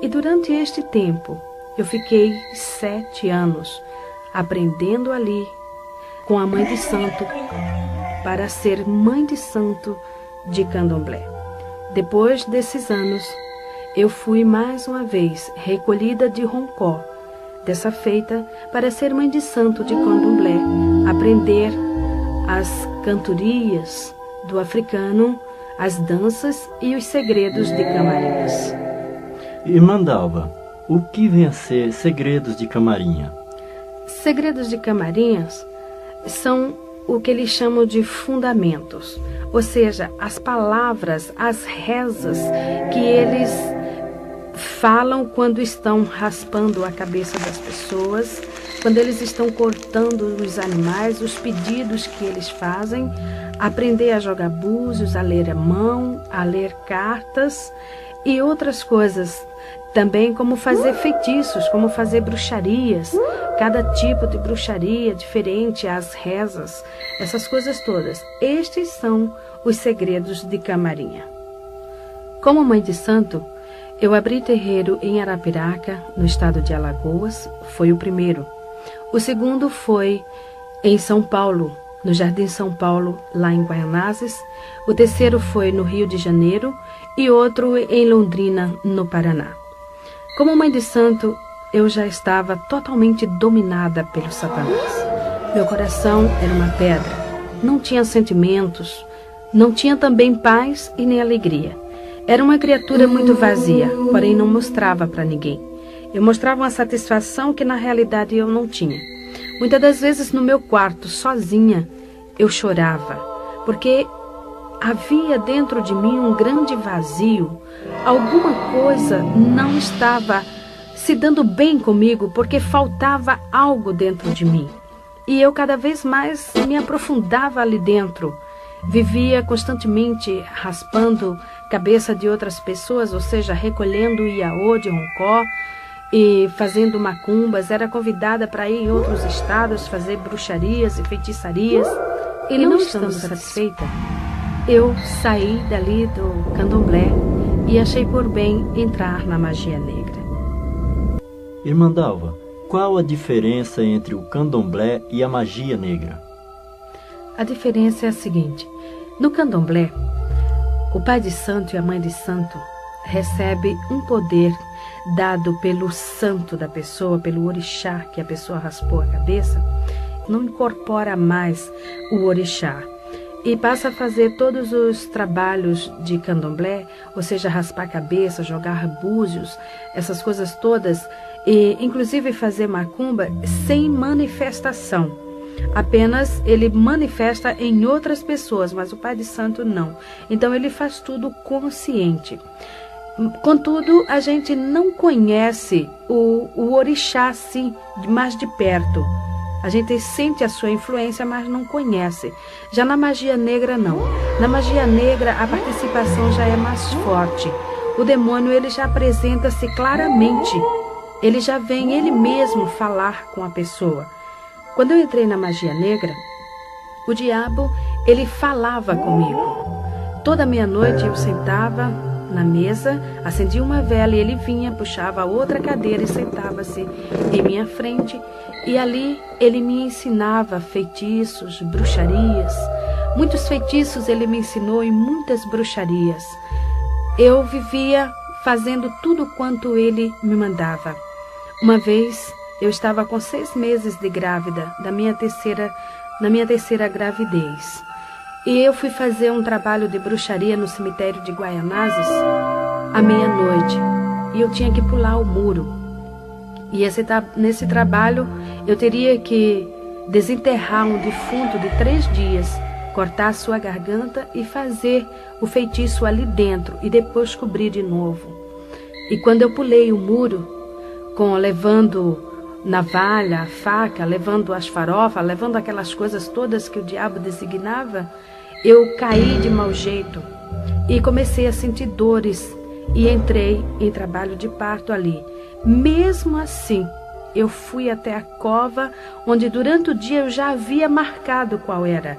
E durante este tempo eu fiquei 7 anos aprendendo ali com a mãe de santo para ser mãe de santo de Candomblé. Depois desses anos, eu fui mais uma vez recolhida de Roncó, dessa feita para ser mãe de santo de Candomblé, aprender as cantorias do africano, as danças e os segredos de Camarinhas. Irmã Dalva, o que vem a ser segredos de Camarinha? Segredos de Camarinhas são o que eles chamam de fundamentos, ou seja, as palavras, as rezas que eles falam quando estão raspando a cabeça das pessoas, quando eles estão cortando os animais, os pedidos que eles fazem, aprender a jogar búzios, a ler a mão, a ler cartas e outras coisas. Também como fazer feitiços, como fazer bruxarias, cada tipo de bruxaria diferente, as rezas, essas coisas todas. Estes são os segredos de Camarinha. Como mãe de santo, eu abri terreiro em Arapiraca, no estado de Alagoas, foi o primeiro. O segundo foi em São Paulo, no Jardim São Paulo, lá em Guaianazes. O terceiro foi no Rio de Janeiro e outro em Londrina, no Paraná. Como mãe de santo, eu já estava totalmente dominada pelo Satanás. Meu coração era uma pedra, não tinha sentimentos, não tinha também paz e nem alegria. Era uma criatura muito vazia, porém não mostrava para ninguém. Eu mostrava uma satisfação que na realidade eu não tinha. Muitas das vezes no meu quarto, sozinha, eu chorava, porque havia dentro de mim um grande vazio. Alguma coisa não estava se dando bem comigo, porque faltava algo dentro de mim. E eu cada vez mais me aprofundava ali dentro. Vivia constantemente raspando cabeça de outras pessoas, ou seja, recolhendo iaô de Roncó e fazendo macumbas. Era convidada para ir em outros estados fazer bruxarias e feitiçarias. E não estando satisfeita, eu saí dali do Candomblé e achei por bem entrar na magia negra. Irmã Dalva, qual a diferença entre o Candomblé e a magia negra? A diferença é a seguinte: no Candomblé, o pai de santo e a mãe de santo recebe um poder dado pelo santo da pessoa, pelo orixá que a pessoa raspou a cabeça, não incorpora mais o orixá e passa a fazer todos os trabalhos de Candomblé, ou seja, raspar a cabeça, jogar búzios, essas coisas todas, e inclusive fazer macumba sem manifestação. Apenas ele manifesta em outras pessoas, mas o pai de santo não. Então ele faz tudo consciente. Contudo, a gente não conhece o orixá assim, mais de perto. A gente sente a sua influência, mas não conhece. Já na magia negra, não. Na magia negra, a participação já é mais forte. O demônio, ele já apresenta-se claramente. Ele já vem ele mesmo falar com a pessoa. Quando eu entrei na magia negra, o diabo, ele falava comigo. Toda meia-noite eu sentava na mesa, acendia uma vela e ele vinha, puxava outra cadeira e sentava-se em minha frente. E ali ele me ensinava feitiços, bruxarias. Muitos feitiços ele me ensinou e muitas bruxarias. Eu vivia fazendo tudo quanto ele me mandava. Uma vez eu estava com 6 meses de grávida, na minha terceira gravidez. E eu fui fazer um trabalho de bruxaria no cemitério de Guaianazes à meia-noite. E eu tinha que pular o muro. E nesse trabalho eu teria que desenterrar um defunto de 3 dias, cortar a sua garganta e fazer o feitiço ali dentro e depois cobrir de novo. E quando eu pulei o muro, levando navalha, faca, levando as farofas, levando aquelas coisas todas que o diabo designava, eu caí de mau jeito e comecei a sentir dores e entrei em trabalho de parto ali. Mesmo assim, eu fui até a cova, onde durante o dia eu já havia marcado qual era,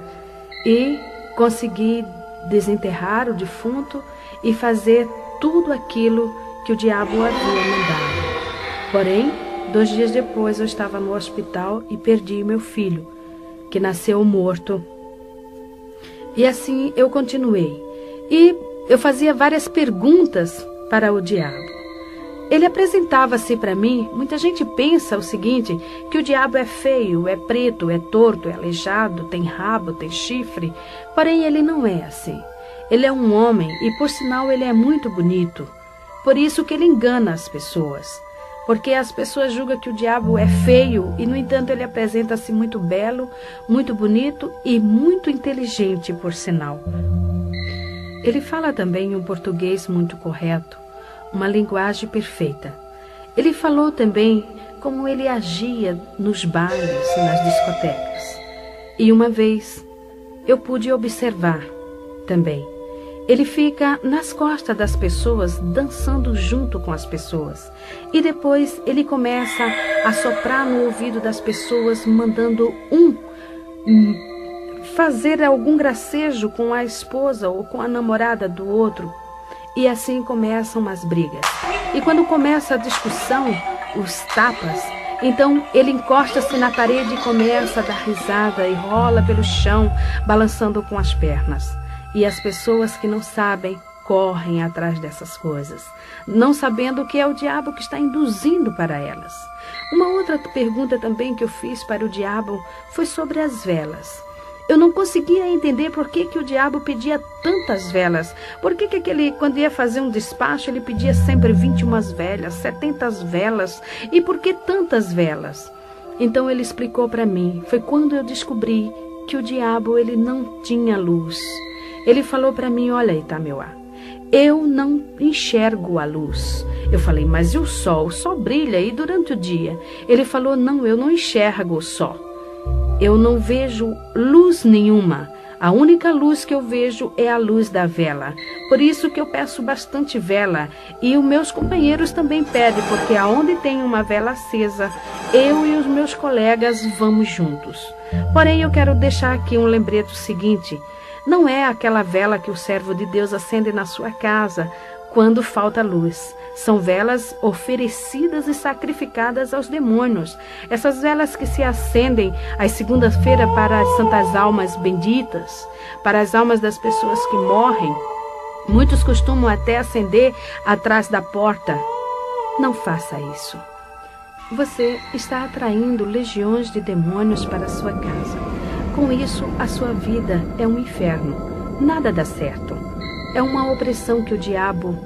e consegui desenterrar o defunto e fazer tudo aquilo que o diabo havia mandado. Porém, 2 dias depois eu estava no hospital e perdi meu filho, que nasceu morto. E assim eu continuei. E eu fazia várias perguntas para o diabo. Ele apresentava-se para mim. Muita gente pensa o seguinte, que o diabo é feio, é preto, é torto, é aleijado, tem rabo, tem chifre. Porém, ele não é assim. Ele é um homem e, por sinal, ele é muito bonito. Por isso que ele engana as pessoas. Porque as pessoas julgam que o diabo é feio e, no entanto, ele apresenta-se muito belo, muito bonito e muito inteligente, por sinal. Ele fala também um português muito correto, uma linguagem perfeita. Ele falou também como ele agia nos bailes, nas discotecas. E uma vez eu pude observar também. Ele fica nas costas das pessoas, dançando junto com as pessoas. E depois ele começa a soprar no ouvido das pessoas, mandando fazer algum gracejo com a esposa ou com a namorada do outro. E assim começam as brigas. E quando começa a discussão, os tapas, então ele encosta-se na parede e começa a dar risada e rola pelo chão, balançando com as pernas. E as pessoas que não sabem correm atrás dessas coisas, não sabendo que é o diabo que está induzindo para elas. Uma outra pergunta também que eu fiz para o diabo foi sobre as velas. Eu não conseguia entender por que o diabo pedia tantas velas. Por que ele, quando ia fazer um despacho, ele pedia sempre 21 velas, 70 velas? E por que tantas velas? Então ele explicou para mim. Foi quando eu descobri que o diabo ele não tinha luz. Ele falou para mim, olha, Itameuá, eu não enxergo a luz. Eu falei, mas e o sol? O sol brilha e durante o dia? Ele falou, não, eu não enxergo o sol. Eu não vejo luz nenhuma. A única luz que eu vejo é a luz da vela. Por isso que eu peço bastante vela. E os meus companheiros também pedem, porque aonde tem uma vela acesa, eu e os meus colegas vamos juntos. Porém, eu quero deixar aqui um lembrete seguinte. Não é aquela vela que o servo de Deus acende na sua casa quando falta luz. São velas oferecidas e sacrificadas aos demônios. Essas velas que se acendem às segundas-feiras para as santas almas benditas, para as almas das pessoas que morrem. Muitos costumam até acender atrás da porta. Não faça isso. Você está atraindo legiões de demônios para a sua casa. Com isso, a sua vida é um inferno. Nada dá certo. É uma opressão que o diabo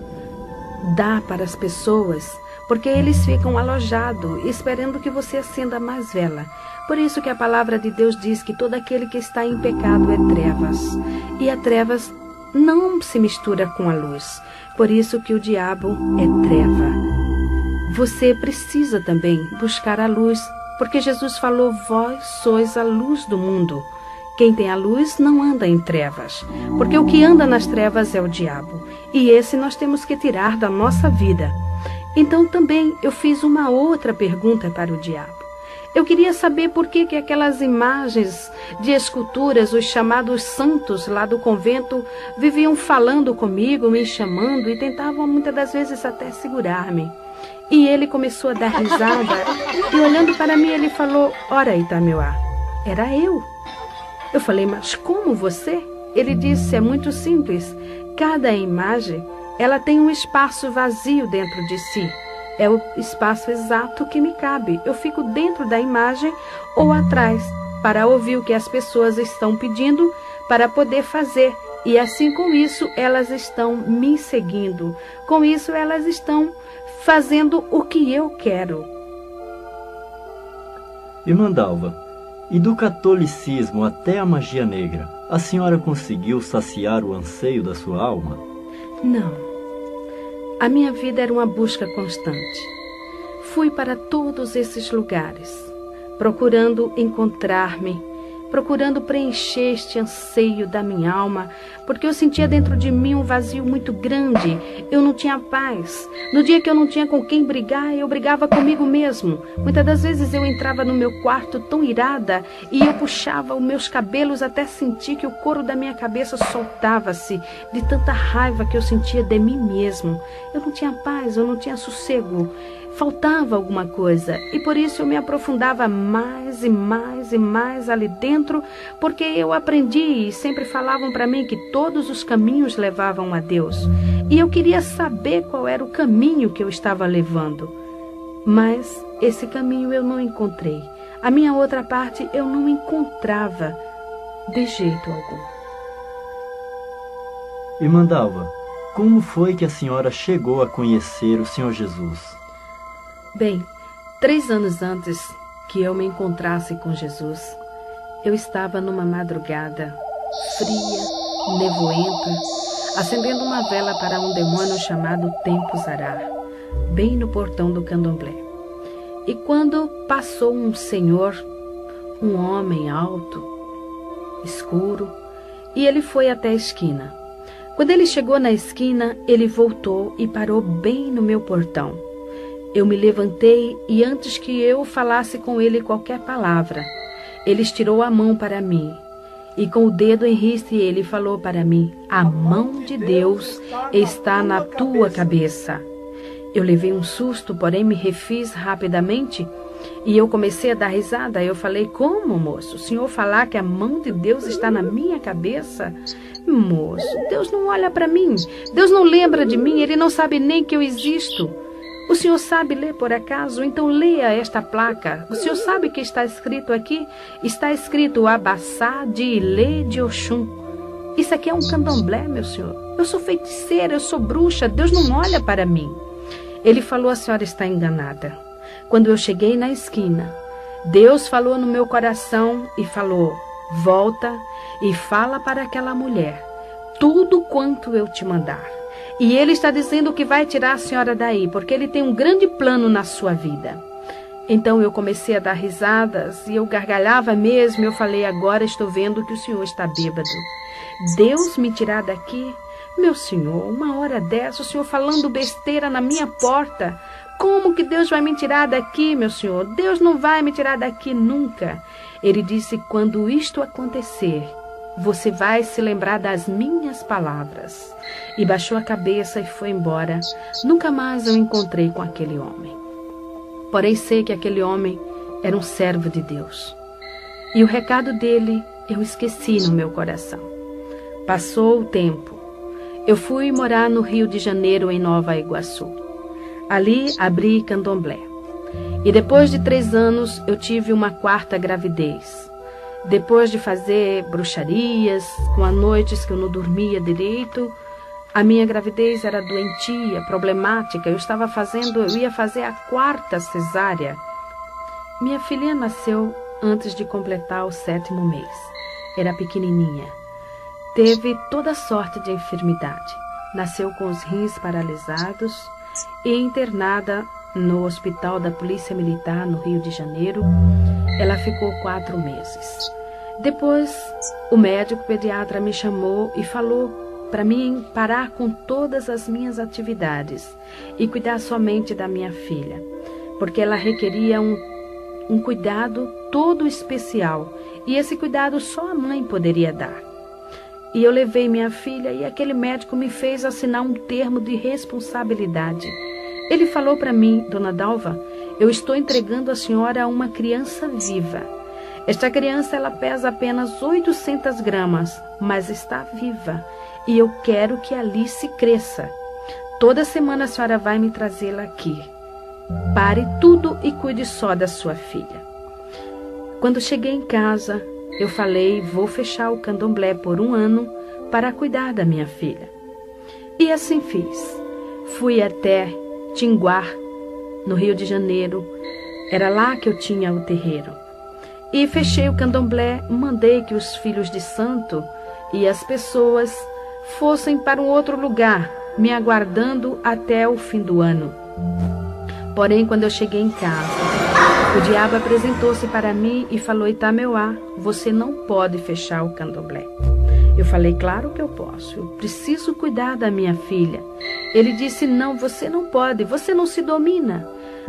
dá para as pessoas, porque eles ficam alojados, esperando que você acenda mais vela. Por isso que a palavra de Deus diz que todo aquele que está em pecado é trevas. E a trevas não se mistura com a luz. Por isso que o diabo é treva. Você precisa também buscar a luz, porque Jesus falou, vós sois a luz do mundo. Quem tem a luz não anda em trevas, porque o que anda nas trevas é o diabo. E esse nós temos que tirar da nossa vida. Então também eu fiz uma outra pergunta para o diabo. Eu queria saber por que aquelas imagens de esculturas, os chamados santos lá do convento, viviam falando comigo, me chamando e tentavam muitas das vezes até segurar-me. E ele começou a dar risada e olhando para mim ele falou, ora Itameuá, era eu. Eu falei, mas como você? Ele disse, é muito simples. Cada imagem, ela tem um espaço vazio dentro de si. é o espaço exato que me cabe. Eu fico dentro da imagem ou atrás, para ouvir o que as pessoas estão pedindo para poder fazer. E assim, com isso, elas estão me seguindo. Com isso, elas estão fazendo o que eu quero. Irmã Dalva, e do catolicismo até a magia negra, a senhora conseguiu saciar o anseio da sua alma? Não. A minha vida era uma busca constante. Fui para todos esses lugares, procurando encontrar-me, procurando preencher este anseio da minha alma, porque eu sentia dentro de mim um vazio muito grande. Eu não tinha paz. No dia que eu não tinha com quem brigar, eu brigava comigo mesmo. Muitas das vezes eu entrava no meu quarto tão irada e eu puxava os meus cabelos até sentir que o couro da minha cabeça soltava-se de tanta raiva que eu sentia de mim mesmo. Eu não tinha paz, eu não tinha sossego. Faltava alguma coisa, e por isso eu me aprofundava mais e mais e mais ali dentro, porque eu aprendi e sempre falavam para mim que todos os caminhos levavam a Deus, e eu queria saber qual era o caminho que eu estava levando. Mas esse caminho eu não encontrei. A minha outra parte eu não encontrava de jeito algum. Irmã Dalva, como foi que a senhora chegou a conhecer o Senhor Jesus? Bem, 3 anos antes que eu me encontrasse com Jesus, eu estava numa madrugada fria, nevoenta, acendendo uma vela para um demônio chamado Tempo Zarar, bem no portão do candomblé. E quando passou um senhor, um homem alto, escuro, e ele foi até a esquina. Quando ele chegou na esquina, ele voltou e parou bem no meu portão. Eu me levantei e antes que eu falasse com ele qualquer palavra, ele estirou a mão para mim e com o dedo em riste ele falou para mim: a mão de Deus está na tua cabeça. Eu levei um susto, porém me refiz rapidamente e eu comecei a dar risada. Eu falei: como, moço? O senhor falar que a mão de Deus está na minha cabeça? Moço, Deus não olha para mim, Deus não lembra de mim, Ele não sabe nem que eu existo. O senhor sabe ler por acaso? Então leia esta placa. O senhor sabe o que está escrito aqui? Está escrito Abassá de Ilê de Oxum. Isso aqui é um candomblé, meu senhor. Eu sou feiticeira, eu sou bruxa, Deus não olha para mim. Ele falou: a senhora está enganada. Quando eu cheguei na esquina, Deus falou no meu coração e falou: volta e fala para aquela mulher tudo quanto eu te mandar. E ele está dizendo que vai tirar a senhora daí, porque ele tem um grande plano na sua vida. Então eu comecei a dar risadas e eu gargalhava mesmo. Eu falei: agora estou vendo que o senhor está bêbado. Deus me tirar daqui? Meu senhor, uma hora dessa, o senhor falando besteira na minha porta. Como que Deus vai me tirar daqui, meu senhor? Deus não vai me tirar daqui nunca. Ele disse: quando isto acontecer, você vai se lembrar das minhas palavras. E baixou a cabeça e foi embora. Nunca mais eu encontrei com aquele homem. Porém sei que aquele homem era um servo de Deus. E o recado dele eu esqueci no meu coração. Passou o tempo. Eu fui morar no Rio de Janeiro, em Nova Iguaçu. Ali abri candomblé. E depois de 3 anos eu tive uma 4ª gravidez. Depois de fazer bruxarias, com as noites que eu não dormia direito, a minha gravidez era doentia, problemática. Eu ia fazer a 4ª cesárea. Minha filha nasceu antes de completar o 7º mês. Era pequenininha. Teve toda sorte de enfermidade. Nasceu com os rins paralisados e internada no Hospital da Polícia Militar, no Rio de Janeiro. Ela ficou 4 meses. Depois, o médico pediatra me chamou e falou para mim parar com todas as minhas atividades e cuidar somente da minha filha, porque ela requeria um cuidado todo especial, e esse cuidado só a mãe poderia dar. E eu levei minha filha e aquele médico me fez assinar um termo de responsabilidade. Ele falou para mim: Dona Dalva, eu estou entregando a senhora a uma criança viva. Esta criança ela pesa apenas 800 gramas, mas está viva. E eu quero que a Alice cresça. Toda semana a senhora vai me trazê-la aqui. Pare tudo e cuide só da sua filha. Quando cheguei em casa, eu falei, vou fechar o candomblé por 1 ano para cuidar da minha filha. E assim fiz. Fui até Tinguá, no Rio de Janeiro. Era lá que eu tinha o terreiro. E fechei o candomblé, mandei que os filhos de santo e as pessoas fossem para um outro lugar, me aguardando até o fim do ano. Porém, quando eu cheguei em casa, o diabo apresentou-se para mim e falou, Itameuá, você não pode fechar o candomblé. Eu falei, claro que eu posso, eu preciso cuidar da minha filha. Ele disse, não, você não pode, você não se domina.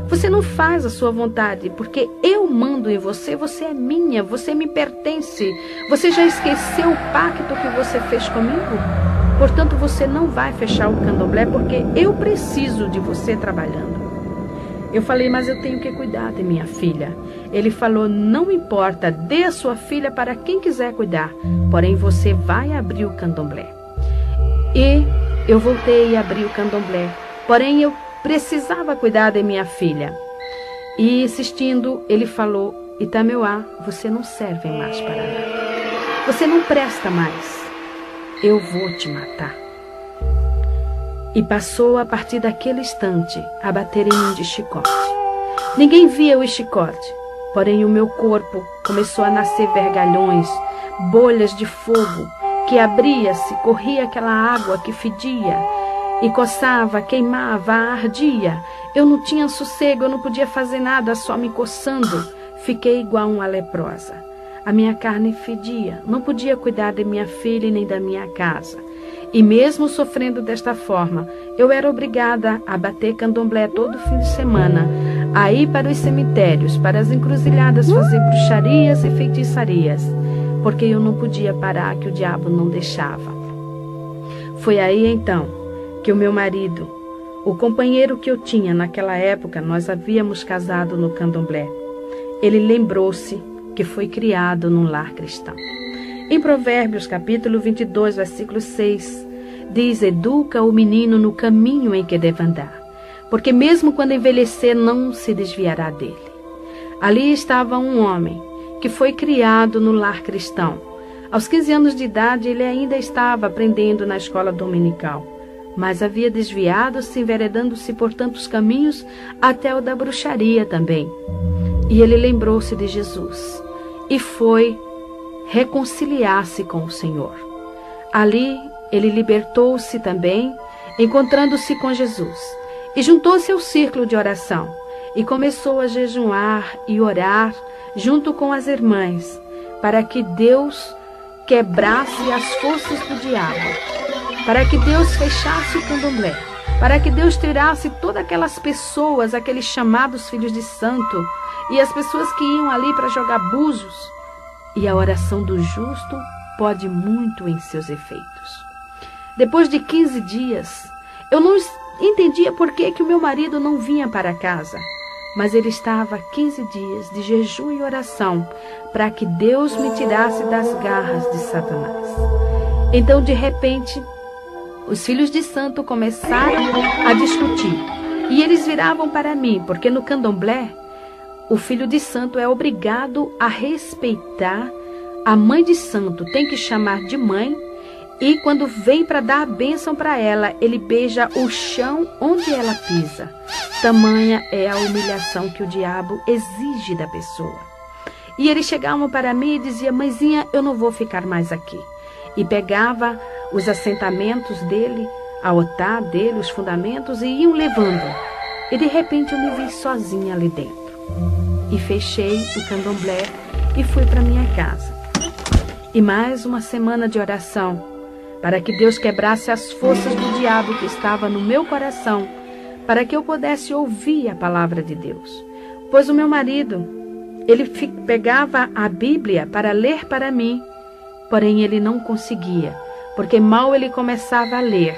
Você não faz a sua vontade, porque eu mando em você, você é minha, você me pertence. Você já esqueceu o pacto que você fez comigo? Portanto, você não vai fechar o candomblé, porque eu preciso de você trabalhando. Eu falei, mas eu tenho que cuidar de minha filha. Ele falou, não importa, dê a sua filha para quem quiser cuidar, porém você vai abrir o candomblé. E eu voltei e abri o candomblé, porém eu precisava cuidar de minha filha. E insistindo, ele falou, Itameuá, você não serve mais para nada. Você não presta mais. Eu vou te matar. E passou a partir daquele instante a bater em mim de chicote. Ninguém via o chicote, porém o meu corpo começou a nascer vergalhões, bolhas de fogo, que abria-se, corria aquela água que fedia, e coçava, queimava, ardia. Eu não tinha sossego, eu não podia fazer nada, só me coçando. Fiquei igual uma leprosa. A minha carne fedia, não podia cuidar de minha filha e nem da minha casa. E mesmo sofrendo desta forma, eu era obrigada a bater candomblé todo fim de semana, a ir para os cemitérios, para as encruzilhadas fazer bruxarias e feitiçarias, porque eu não podia parar, que o diabo não deixava. Foi aí então que o meu marido, o companheiro que eu tinha naquela época, nós havíamos casado no candomblé, ele lembrou-se que foi criado num lar cristão. Em Provérbios, capítulo 22, versículo 6, diz, educa o menino no caminho em que deve andar, porque mesmo quando envelhecer não se desviará dele. Ali estava um homem que foi criado no lar cristão. Aos 15 anos de idade, ele ainda estava aprendendo na escola dominical, mas havia desviado-se, enveredando-se por tantos caminhos, até o da bruxaria também. E ele lembrou-se de Jesus e foi reconciliar-se com o Senhor. Ali ele libertou-se também, encontrando-se com Jesus, e juntou-se ao círculo de oração e começou a jejuar e orar junto com as irmãs, para que Deus quebrasse as forças do diabo, para que Deus fechasse o candomblé, para que Deus tirasse todas aquelas pessoas, aqueles chamados filhos de santo, e as pessoas que iam ali para jogar búzios. E a oração do justo pode muito em seus efeitos. Depois de 15 dias, eu não entendia por que o meu marido não vinha para casa, mas ele estava 15 dias de jejum e oração para que Deus me tirasse das garras de Satanás. Então, de repente, os filhos de santo começaram a discutir, e eles viravam para mim, porque no candomblé, o filho de santo é obrigado a respeitar a mãe de santo, tem que chamar de mãe, e quando vem para dar a bênção para ela, ele beija o chão onde ela pisa. Tamanha é a humilhação que o diabo exige da pessoa. E eles chegavam para mim e diziam, mãezinha, eu não vou ficar mais aqui. E pegava os assentamentos dele, a otá dele, os fundamentos, e iam levando. E de repente eu me vi sozinha ali dentro. E fechei o candomblé e fui para minha casa. E mais uma semana de oração, para que Deus quebrasse as forças do diabo que estava no meu coração, para que eu pudesse ouvir a palavra de Deus. Pois o meu marido, ele pegava a Bíblia para ler para mim, porém ele não conseguia, porque mal ele começava a ler,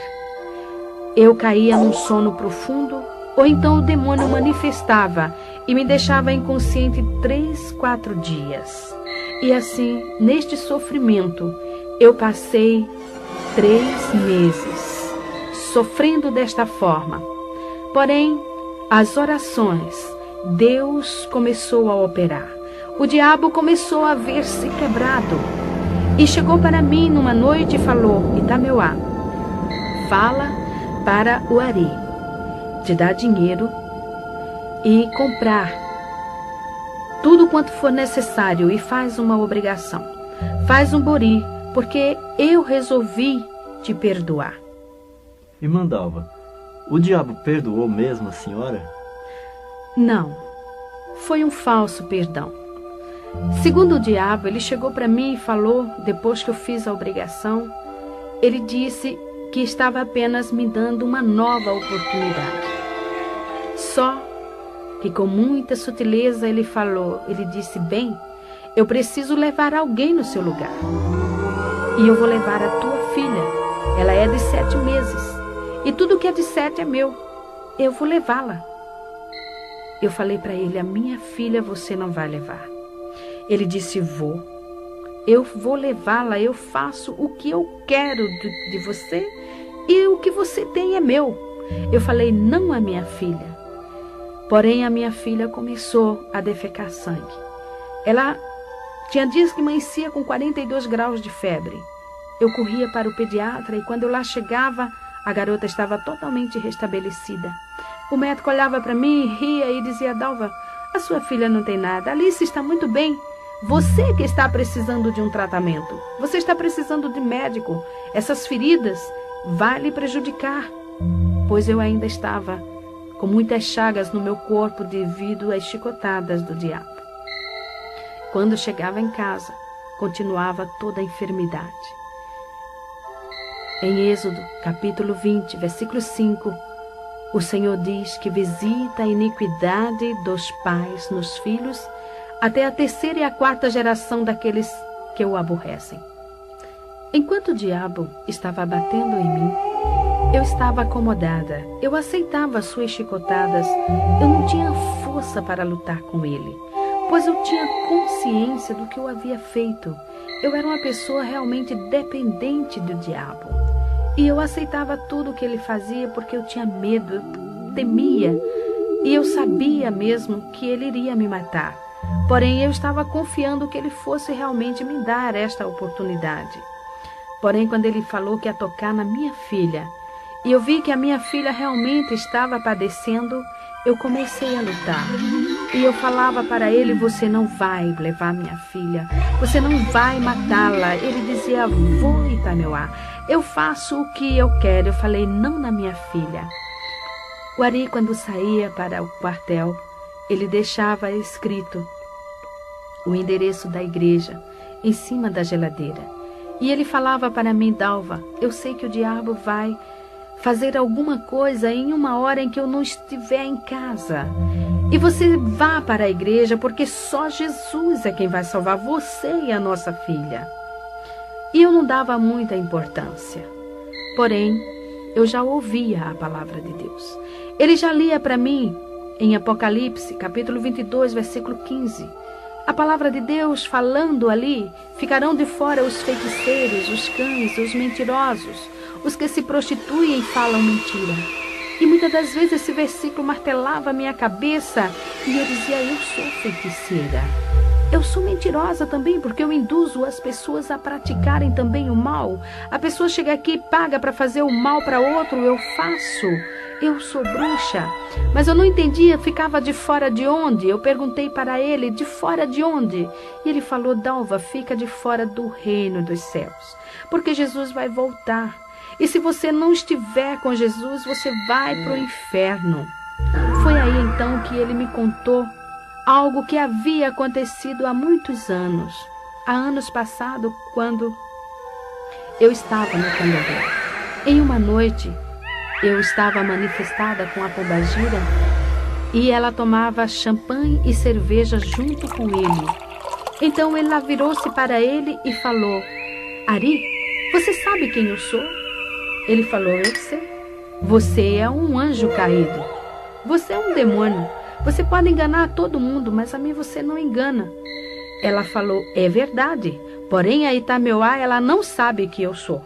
eu caía num sono profundo, ou então o demônio manifestava e me deixava inconsciente 3, 4 dias. E assim, neste sofrimento, eu passei 3 meses, sofrendo desta forma. Porém, as orações, Deus começou a operar. O diabo começou a ver-se quebrado. E chegou para mim numa noite e falou: Itameuá, fala para o Ari te dar dinheiro e comprar tudo quanto for necessário e faz uma obrigação. Faz um bori, porque eu resolvi te perdoar. Irmã Dalva, o diabo perdoou mesmo a senhora? Não, foi um falso perdão. Segundo o diabo, ele chegou para mim e falou, depois que eu fiz a obrigação, ele disse que estava apenas me dando uma nova oportunidade. Só que com muita sutileza ele disse: bem, eu preciso levar alguém no seu lugar. E eu vou levar a tua filha. Ela é de 7 meses. E tudo que é de 7 é meu. Eu vou levá-la. Eu falei para ele: a minha filha você não vai levar. Ele disse: vou. Eu vou levá-la. Eu faço o que eu quero de você. E o que você tem é meu. Eu falei: não a minha filha. Porém, a minha filha começou a defecar sangue. Ela tinha dias que amanhecia com 42 graus de febre. Eu corria para o pediatra e quando eu lá chegava, a garota estava totalmente restabelecida. O médico olhava para mim, ria e dizia: Dalva, a sua filha não tem nada. Alice está muito bem. Você que está precisando de um tratamento. Você está precisando de médico. Essas feridas vão lhe prejudicar. Pois eu ainda estava com muitas chagas no meu corpo devido às chicotadas do diabo. Quando chegava em casa, continuava toda a enfermidade. Em Êxodo, capítulo 20, versículo 5, o Senhor diz que visita a iniquidade dos pais nos filhos até a 3ª e a 4ª geração daqueles que o aborrecem. Enquanto o diabo estava batendo em mim, eu estava acomodada, eu aceitava as suas chicotadas, eu não tinha força para lutar com ele, pois eu tinha consciência do que eu havia feito. Eu era uma pessoa realmente dependente do diabo. E eu aceitava tudo o que ele fazia porque eu tinha medo, eu temia, e eu sabia mesmo que ele iria me matar. Porém, eu estava confiando que ele fosse realmente me dar esta oportunidade. Porém, quando ele falou que ia tocar na minha filha, e eu vi que a minha filha realmente estava padecendo, eu comecei a lutar. E eu falava para ele: você não vai levar minha filha, você não vai matá-la. Ele dizia: vou, Itameuá, eu faço o que eu quero. Eu falei: não na minha filha. O Ari, quando saía para o quartel, ele deixava escrito o endereço da igreja em cima da geladeira. E ele falava para mim: Dalva, eu sei que o diabo vai fazer alguma coisa em uma hora em que eu não estiver em casa. E você vá para a igreja, porque só Jesus é quem vai salvar você e a nossa filha. E eu não dava muita importância. Porém, eu já ouvia a palavra de Deus. Ele já lia para mim em Apocalipse, capítulo 22, versículo 15. A palavra de Deus falando ali: ficarão de fora os feiticeiros, os cães, os mentirosos, os que se prostituem e falam mentira. E muitas das vezes esse versículo martelava a minha cabeça e eu dizia: eu sou feiticeira. Eu sou mentirosa também, porque eu induzo as pessoas a praticarem também o mal. A pessoa chega aqui e paga para fazer o mal para outro, eu faço. Eu sou bruxa. Mas eu não entendia, ficava de fora de onde? Eu perguntei para ele: de fora de onde? E ele falou: Dalva, fica de fora do reino dos céus, porque Jesus vai voltar. E se você não estiver com Jesus, você vai para o inferno. Foi aí então que ele me contou algo que havia acontecido há muitos anos. Há anos passados, quando eu estava no Candomblé. Em uma noite, eu estava manifestada com a pombagira e ela tomava champanhe e cerveja junto com ele. Então ela virou-se para ele e falou: Ari, você sabe quem eu sou? Ele falou: eu sei. Você é um anjo caído. Você é um demônio. Você pode enganar todo mundo, mas a mim você não engana. Ela falou: é verdade. Porém, a Itameuá, ela não sabe que eu sou.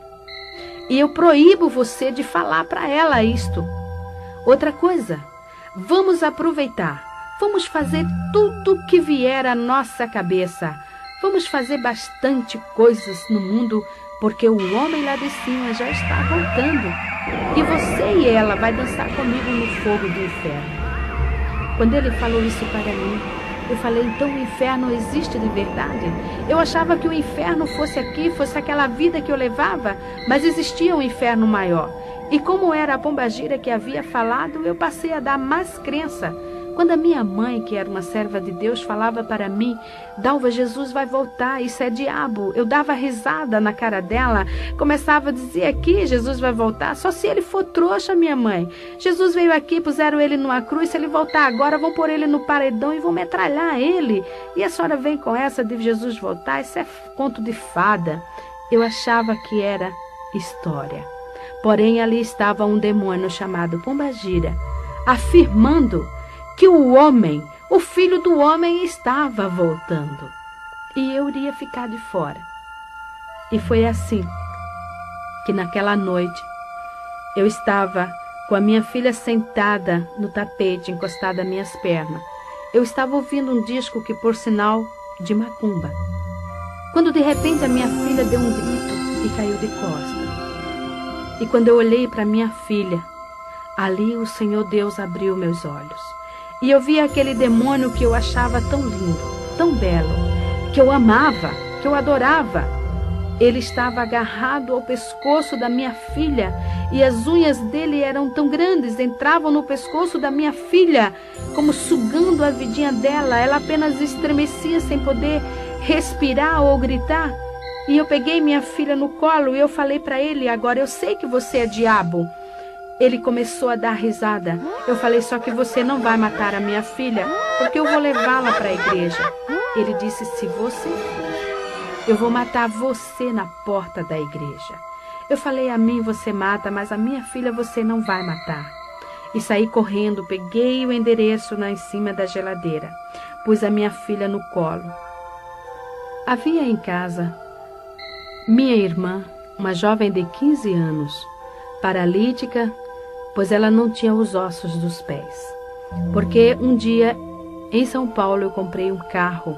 E eu proíbo você de falar para ela isto. Outra coisa, Vamos aproveitar. Vamos fazer tudo o que vier à nossa cabeça. Vamos fazer bastante coisas no mundo, porque o homem lá de cima já está voltando. E você e ela vai dançar comigo no fogo do inferno. Quando ele falou isso para mim, eu falei, então o inferno existe de verdade? Eu achava que o inferno fosse aqui, fosse aquela vida que eu levava, mas existia um inferno maior. E como era a pombagira que havia falado, eu passei a dar mais crença. Quando a minha mãe, que era uma serva de Deus, falava para mim, Dalva, Jesus vai voltar, isso é diabo. Eu dava risada na cara dela, começava a dizer aqui, Jesus vai voltar, só se ele for trouxa, minha mãe. Jesus veio aqui, puseram ele numa cruz, se ele voltar agora, vão pôr ele no paredão e vão metralhar ele. E a senhora vem com essa de Jesus voltar, isso é conto de fada. Eu achava que era história. Porém, ali estava um demônio chamado Pombagira, afirmando que o homem, o filho do homem, estava voltando. E eu iria ficar de fora. E foi assim que naquela noite eu estava com a minha filha sentada no tapete, encostada às minhas pernas. Eu estava ouvindo um disco que, por sinal, de macumba. Quando de repente a minha filha deu um grito e caiu de costas. E quando eu olhei para minha filha, ali o Senhor Deus abriu meus olhos. E eu vi aquele demônio que eu achava tão lindo, tão belo, que eu amava, que eu adorava. Ele estava agarrado ao pescoço da minha filha e as unhas dele eram tão grandes, entravam no pescoço da minha filha, como sugando a vidinha dela. Ela apenas estremecia sem poder respirar ou gritar. E eu peguei minha filha no colo e eu falei para ele, agora eu sei que você é diabo. Ele começou a dar risada. Eu falei, só que você não vai matar a minha filha, porque eu vou levá-la para a igreja. Ele disse, se você for, eu vou matar você na porta da igreja. Eu falei, a mim você mata, mas a minha filha você não vai matar. E saí correndo, peguei o endereço em cima da geladeira, pus a minha filha no colo. Havia em casa minha irmã, uma jovem de 15 anos, paralítica, pois ela não tinha os ossos dos pés. Porque um dia, em São Paulo, eu comprei um carro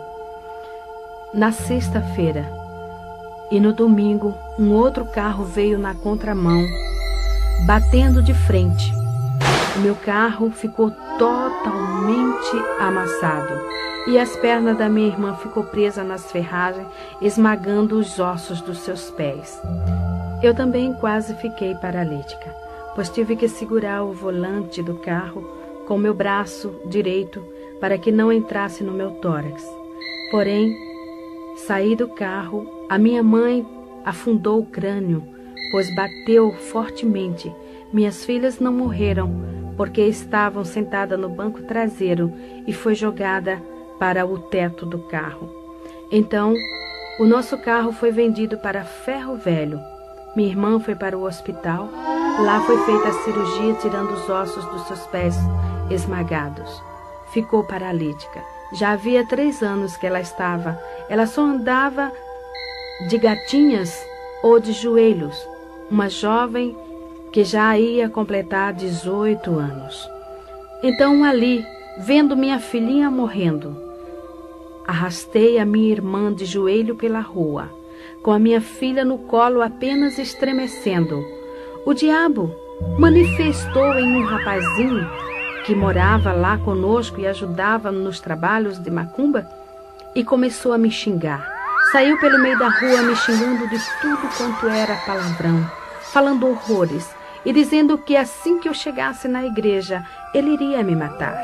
na sexta-feira. E no domingo, um outro carro veio na contramão, batendo de frente. O meu carro ficou totalmente amassado. E as pernas da minha irmã ficou presa nas ferragens, esmagando os ossos dos seus pés. Eu também quase fiquei paralítica, pois tive que segurar o volante do carro com o meu braço direito para que não entrasse no meu tórax. Porém, saí do carro, a minha mãe afundou o crânio, pois bateu fortemente. Minhas filhas não morreram, porque estavam sentadas no banco traseiro e foi jogada para o teto do carro. Então, o nosso carro foi vendido para Ferro Velho. Minha irmã foi para o hospital. Lá foi feita a cirurgia, tirando os ossos dos seus pés esmagados. Ficou paralítica. Já havia 3 anos que ela estava. Ela só andava de gatinhas ou de joelhos. Uma jovem que já ia completar 18 anos. Então ali, vendo minha filhinha morrendo, arrastei a minha irmã de joelho pela rua, com a minha filha no colo apenas estremecendo. O diabo manifestou em um rapazinho que morava lá conosco e ajudava nos trabalhos de macumba e começou a me xingar. Saiu pelo meio da rua me xingando de tudo quanto era palavrão, falando horrores e dizendo que assim que eu chegasse na igreja, ele iria me matar.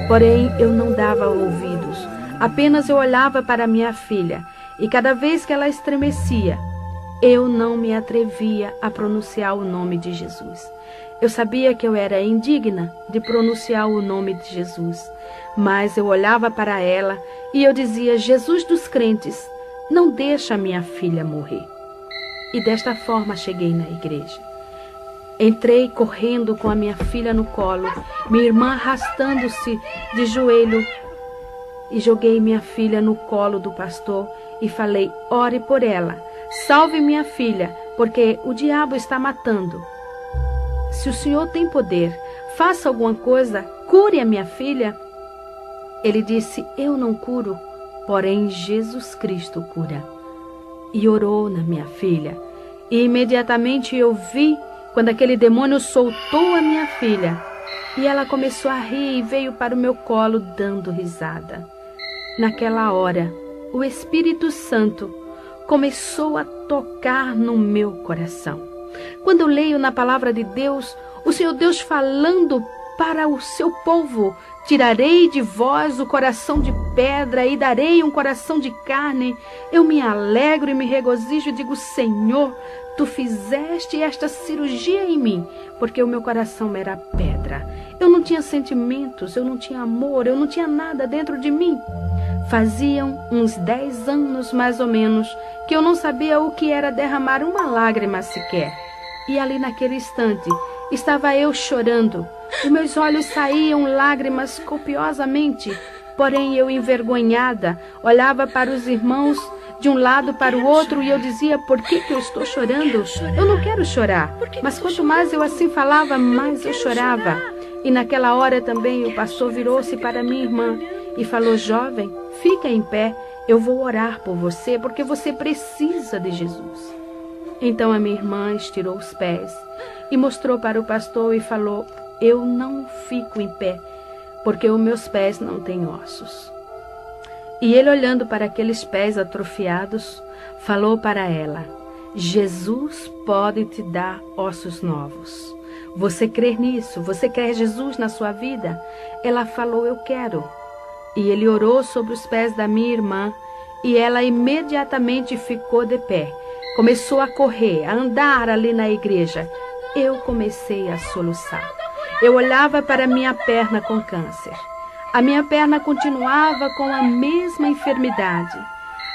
Porém, eu não dava ouvidos. Apenas eu olhava para minha filha e cada vez que ela estremecia, eu não me atrevia a pronunciar o nome de Jesus. Eu sabia que eu era indigna de pronunciar o nome de Jesus, mas eu olhava para ela e eu dizia, Jesus dos crentes, não deixa minha filha morrer. E desta forma cheguei na igreja. Entrei correndo com a minha filha no colo, minha irmã arrastando-se de joelho, e joguei minha filha no colo do pastor e falei, ore por ela, salve minha filha, porque o diabo está matando. Se o Senhor tem poder, faça alguma coisa cure a minha filha. Ele disse: eu não curo, porém Jesus Cristo cura. E orou na minha filha. E imediatamente eu vi quando aquele demônio soltou a minha filha. E ela começou a rir e veio para o meu colo dando risada. Naquela hora, o Espírito Santo começou a tocar no meu coração. Quando eu leio na palavra de Deus, o Senhor Deus falando para o seu povo: tirarei de vós o coração de pedra e darei um coração de carne. Eu me alegro e me regozijo e digo: Senhor, tu fizeste esta cirurgia em mim, porque o meu coração era pedra. Eu não tinha sentimentos, eu não tinha amor, eu não tinha nada dentro de mim. Faziam uns 10 anos, mais ou menos, que eu não sabia o que era derramar uma lágrima sequer. E ali naquele instante, estava eu chorando. Dos meus olhos saíam lágrimas copiosamente, porém eu, envergonhada, olhava para os irmãos de um lado para o outro e eu dizia: por que eu estou chorando? Eu não quero chorar. Mas quanto mais eu assim falava, mais eu chorava. E naquela hora também o pastor virou-se para minha irmã e falou: jovem, fica em pé, eu vou orar por você, porque você precisa de Jesus. Então a minha irmã estirou os pés e mostrou para o pastor e falou: eu não fico em pé, porque os meus pés não têm ossos. E ele, olhando para aqueles pés atrofiados, falou para ela: Jesus pode te dar ossos novos. Você crê nisso? Você quer Jesus na sua vida? Ela falou: eu quero. E ele orou sobre os pés da minha irmã e ela imediatamente ficou de pé. Começou a correr, a andar ali na igreja. Eu comecei a soluçar. Eu olhava para minha perna com câncer. A minha perna continuava com a mesma enfermidade.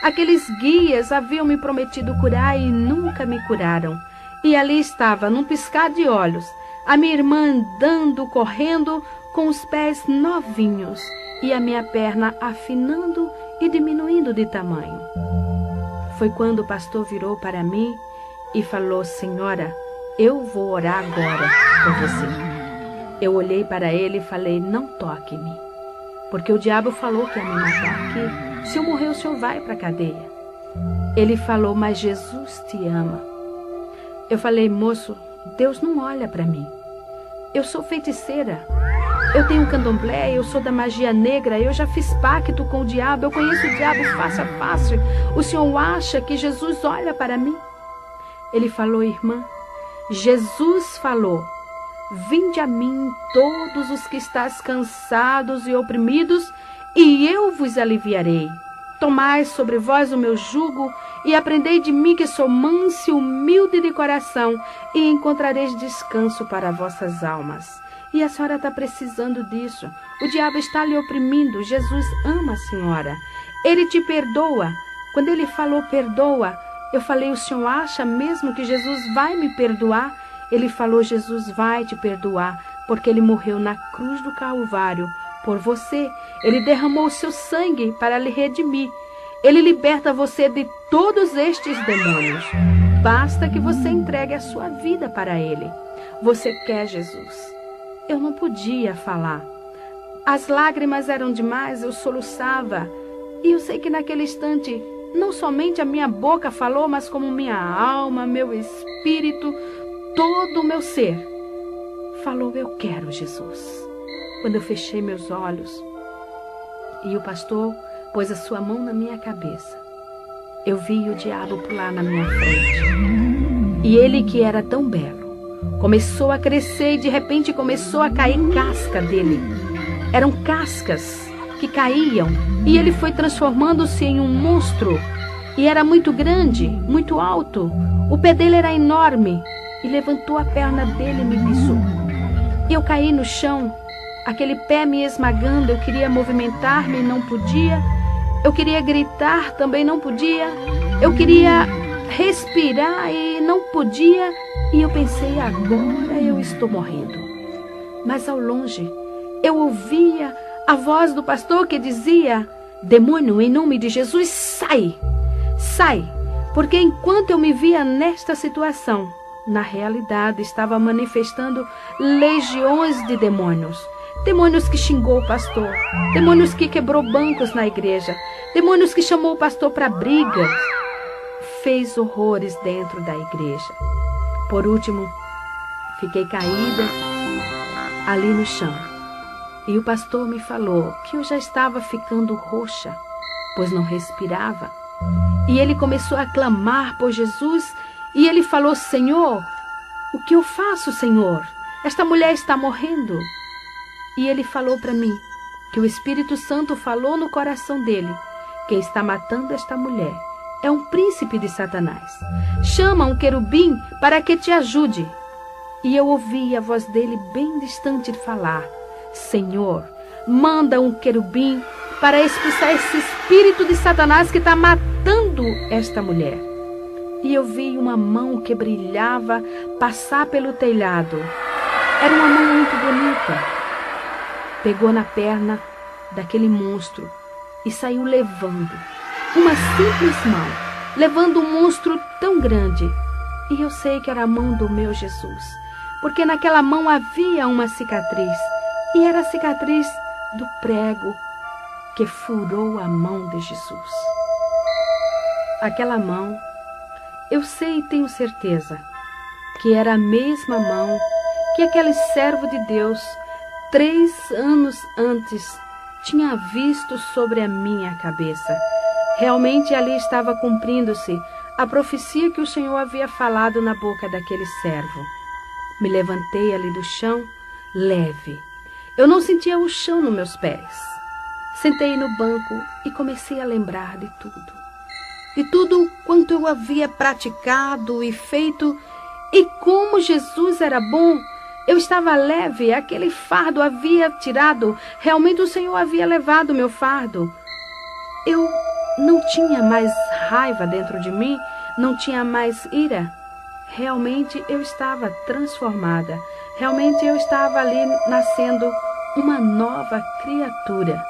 Aqueles guias haviam me prometido curar e nunca me curaram. E ali estava, num piscar de olhos, a minha irmã andando, correndo, com os pés novinhos e a minha perna afinando e diminuindo de tamanho. Foi quando o pastor virou para mim e falou: senhora, eu vou orar agora por você. Eu olhei para ele e falei: não toque em mim, porque o diabo falou que ia me matar aqui. Se eu morrer, o senhor vai para a cadeia. Ele falou: mas Jesus te ama. Eu falei: moço, Deus não olha para mim. Eu sou feiticeira. Eu tenho candomblé, eu sou da magia negra, eu já fiz pacto com o diabo, eu conheço o diabo face a face. O senhor acha que Jesus olha para mim? Ele falou: irmã, Jesus falou: vinde a mim todos os que estáis cansados e oprimidos, e eu vos aliviarei. Tomai sobre vós o meu jugo e aprendei de mim, que sou manso e humilde de coração, e encontrareis descanso para vossas almas. E a senhora está precisando disso. O diabo está lhe oprimindo. Jesus ama a senhora. Ele te perdoa. Quando ele falou perdoa, eu falei: o senhor acha mesmo que Jesus vai me perdoar? Ele falou: Jesus vai te perdoar, porque ele morreu na cruz do Calvário por você. Ele derramou o seu sangue para lhe redimir. Ele liberta você de todos estes demônios. Basta que você entregue a sua vida para ele. Você quer Jesus? Eu não podia falar. As lágrimas eram demais, eu soluçava. E eu sei que naquele instante, não somente a minha boca falou, mas como minha alma, meu espírito, todo o meu ser falou: eu quero Jesus. Quando eu fechei meus olhos e o pastor pôs a sua mão na minha cabeça, eu vi o diabo pular na minha frente. E ele, que era tão belo, começou a crescer e de repente começou a cair casca dele. Eram cascas que caíam e ele foi transformando-se em um monstro. E era muito grande, muito alto. O pé dele era enorme e levantou a perna dele e me pisou. Eu caí no chão, aquele pé me esmagando. Eu queria movimentar-me e não podia. Eu queria gritar, também não podia. Eu queria respirar e não podia. E eu pensei: agora eu estou morrendo. Mas ao longe eu ouvia a voz do pastor que dizia: demônio, em nome de Jesus, sai! Sai! Porque enquanto eu me via nesta situação, na realidade estava manifestando legiões de demônios. demônios que xingou o pastor, demônios que quebrou bancos na igreja, demônios que chamou o pastor para brigas, fez horrores dentro da igreja. Por último, fiquei caída ali no chão. E o pastor me falou que eu já estava ficando roxa, pois não respirava. E ele começou a clamar por Jesus e ele falou: Senhor, o que eu faço, Senhor? Esta mulher está morrendo. E ele falou para mim que o Espírito Santo falou no coração dele: quem está matando esta mulher é um príncipe de Satanás. Chama um querubim para que te ajude. E eu ouvi a voz dele bem distante falar: Senhor, manda um querubim para expulsar esse espírito de Satanás que está matando esta mulher. E eu vi uma mão que brilhava passar pelo telhado. Era uma mão muito bonita. Pegou na perna daquele monstro e saiu levando. Uma simples mão, levando um monstro tão grande. E eu sei que era a mão do meu Jesus, porque naquela mão havia uma cicatriz. E era a cicatriz do prego que furou a mão de Jesus. Aquela mão, eu sei e tenho certeza que era a mesma mão que aquele servo de Deus 3 anos antes tinha visto sobre a minha cabeça. Realmente ali estava cumprindo-se a profecia que o Senhor havia falado na boca daquele servo. Me levantei ali do chão, leve. Eu não sentia o chão nos meus pés. Sentei no banco e comecei a lembrar de tudo quanto eu havia praticado e feito, e como Jesus era bom. Eu estava leve, aquele fardo havia tirado, realmente o Senhor havia levado o meu fardo. Eu não tinha mais raiva dentro de mim, não tinha mais ira. Realmente eu estava transformada, realmente eu estava ali nascendo uma nova criatura.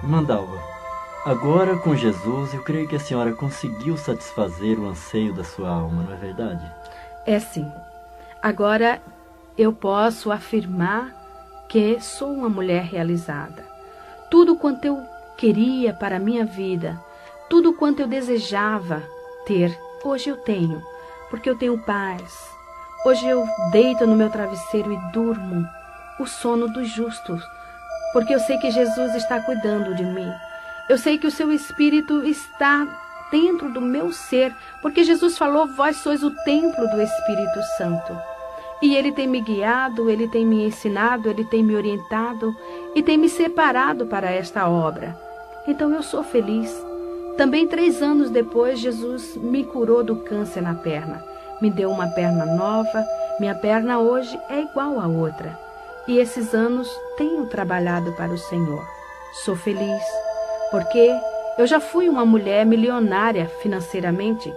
Mandalva, agora com Jesus eu creio que a senhora conseguiu satisfazer o anseio da sua alma, não é verdade? É sim. Agora eu posso afirmar que sou uma mulher realizada. Tudo quanto eu queria para a minha vida, tudo quanto eu desejava ter, hoje eu tenho, porque eu tenho paz. Hoje eu deito no meu travesseiro e durmo o sono dos justos, porque eu sei que Jesus está cuidando de mim. Eu sei que o seu Espírito está dentro do meu ser, porque Jesus falou: vós sois o templo do Espírito Santo. E Ele tem me guiado, Ele tem me ensinado, Ele tem me orientado e tem me separado para esta obra. Então eu sou feliz. Também 3 anos depois, Jesus me curou do câncer na perna. Me deu uma perna nova, minha perna hoje é igual à outra. E esses anos tenho trabalhado para o Senhor. Sou feliz, porque eu já fui uma mulher milionária financeiramente,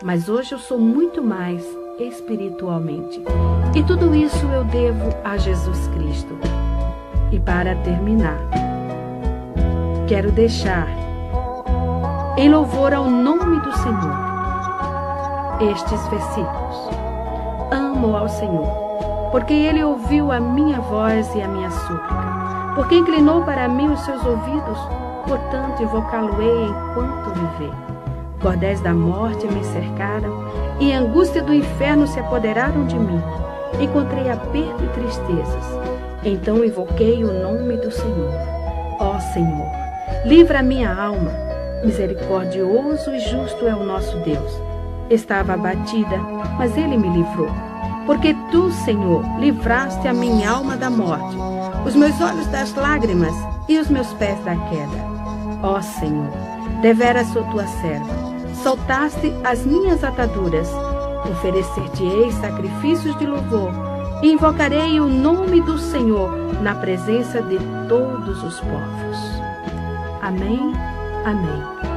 mas hoje eu sou muito mais espiritualmente. E tudo isso eu devo a Jesus Cristo. E para terminar, quero deixar em louvor ao nome do Senhor estes versículos. Amo ao Senhor, porque Ele ouviu a minha voz e a minha súplica, porque inclinou para mim os seus ouvidos, portanto invocá-lo-ei enquanto viver. Cordéis da morte me cercaram, e a angústia do inferno se apoderaram de mim. Encontrei aperto e tristezas. Então invoquei o nome do Senhor. Ó Senhor, livra a minha alma. Misericordioso e justo é o nosso Deus. Estava abatida, mas Ele me livrou. Porque Tu, Senhor, livraste a minha alma da morte, os meus olhos das lágrimas e os meus pés da queda. Ó Senhor, deveras sou Tua serva. Soltaste as minhas ataduras. Oferecer-te-ei sacrifícios de louvor e invocarei o nome do Senhor na presença de todos os povos. Amém, amém.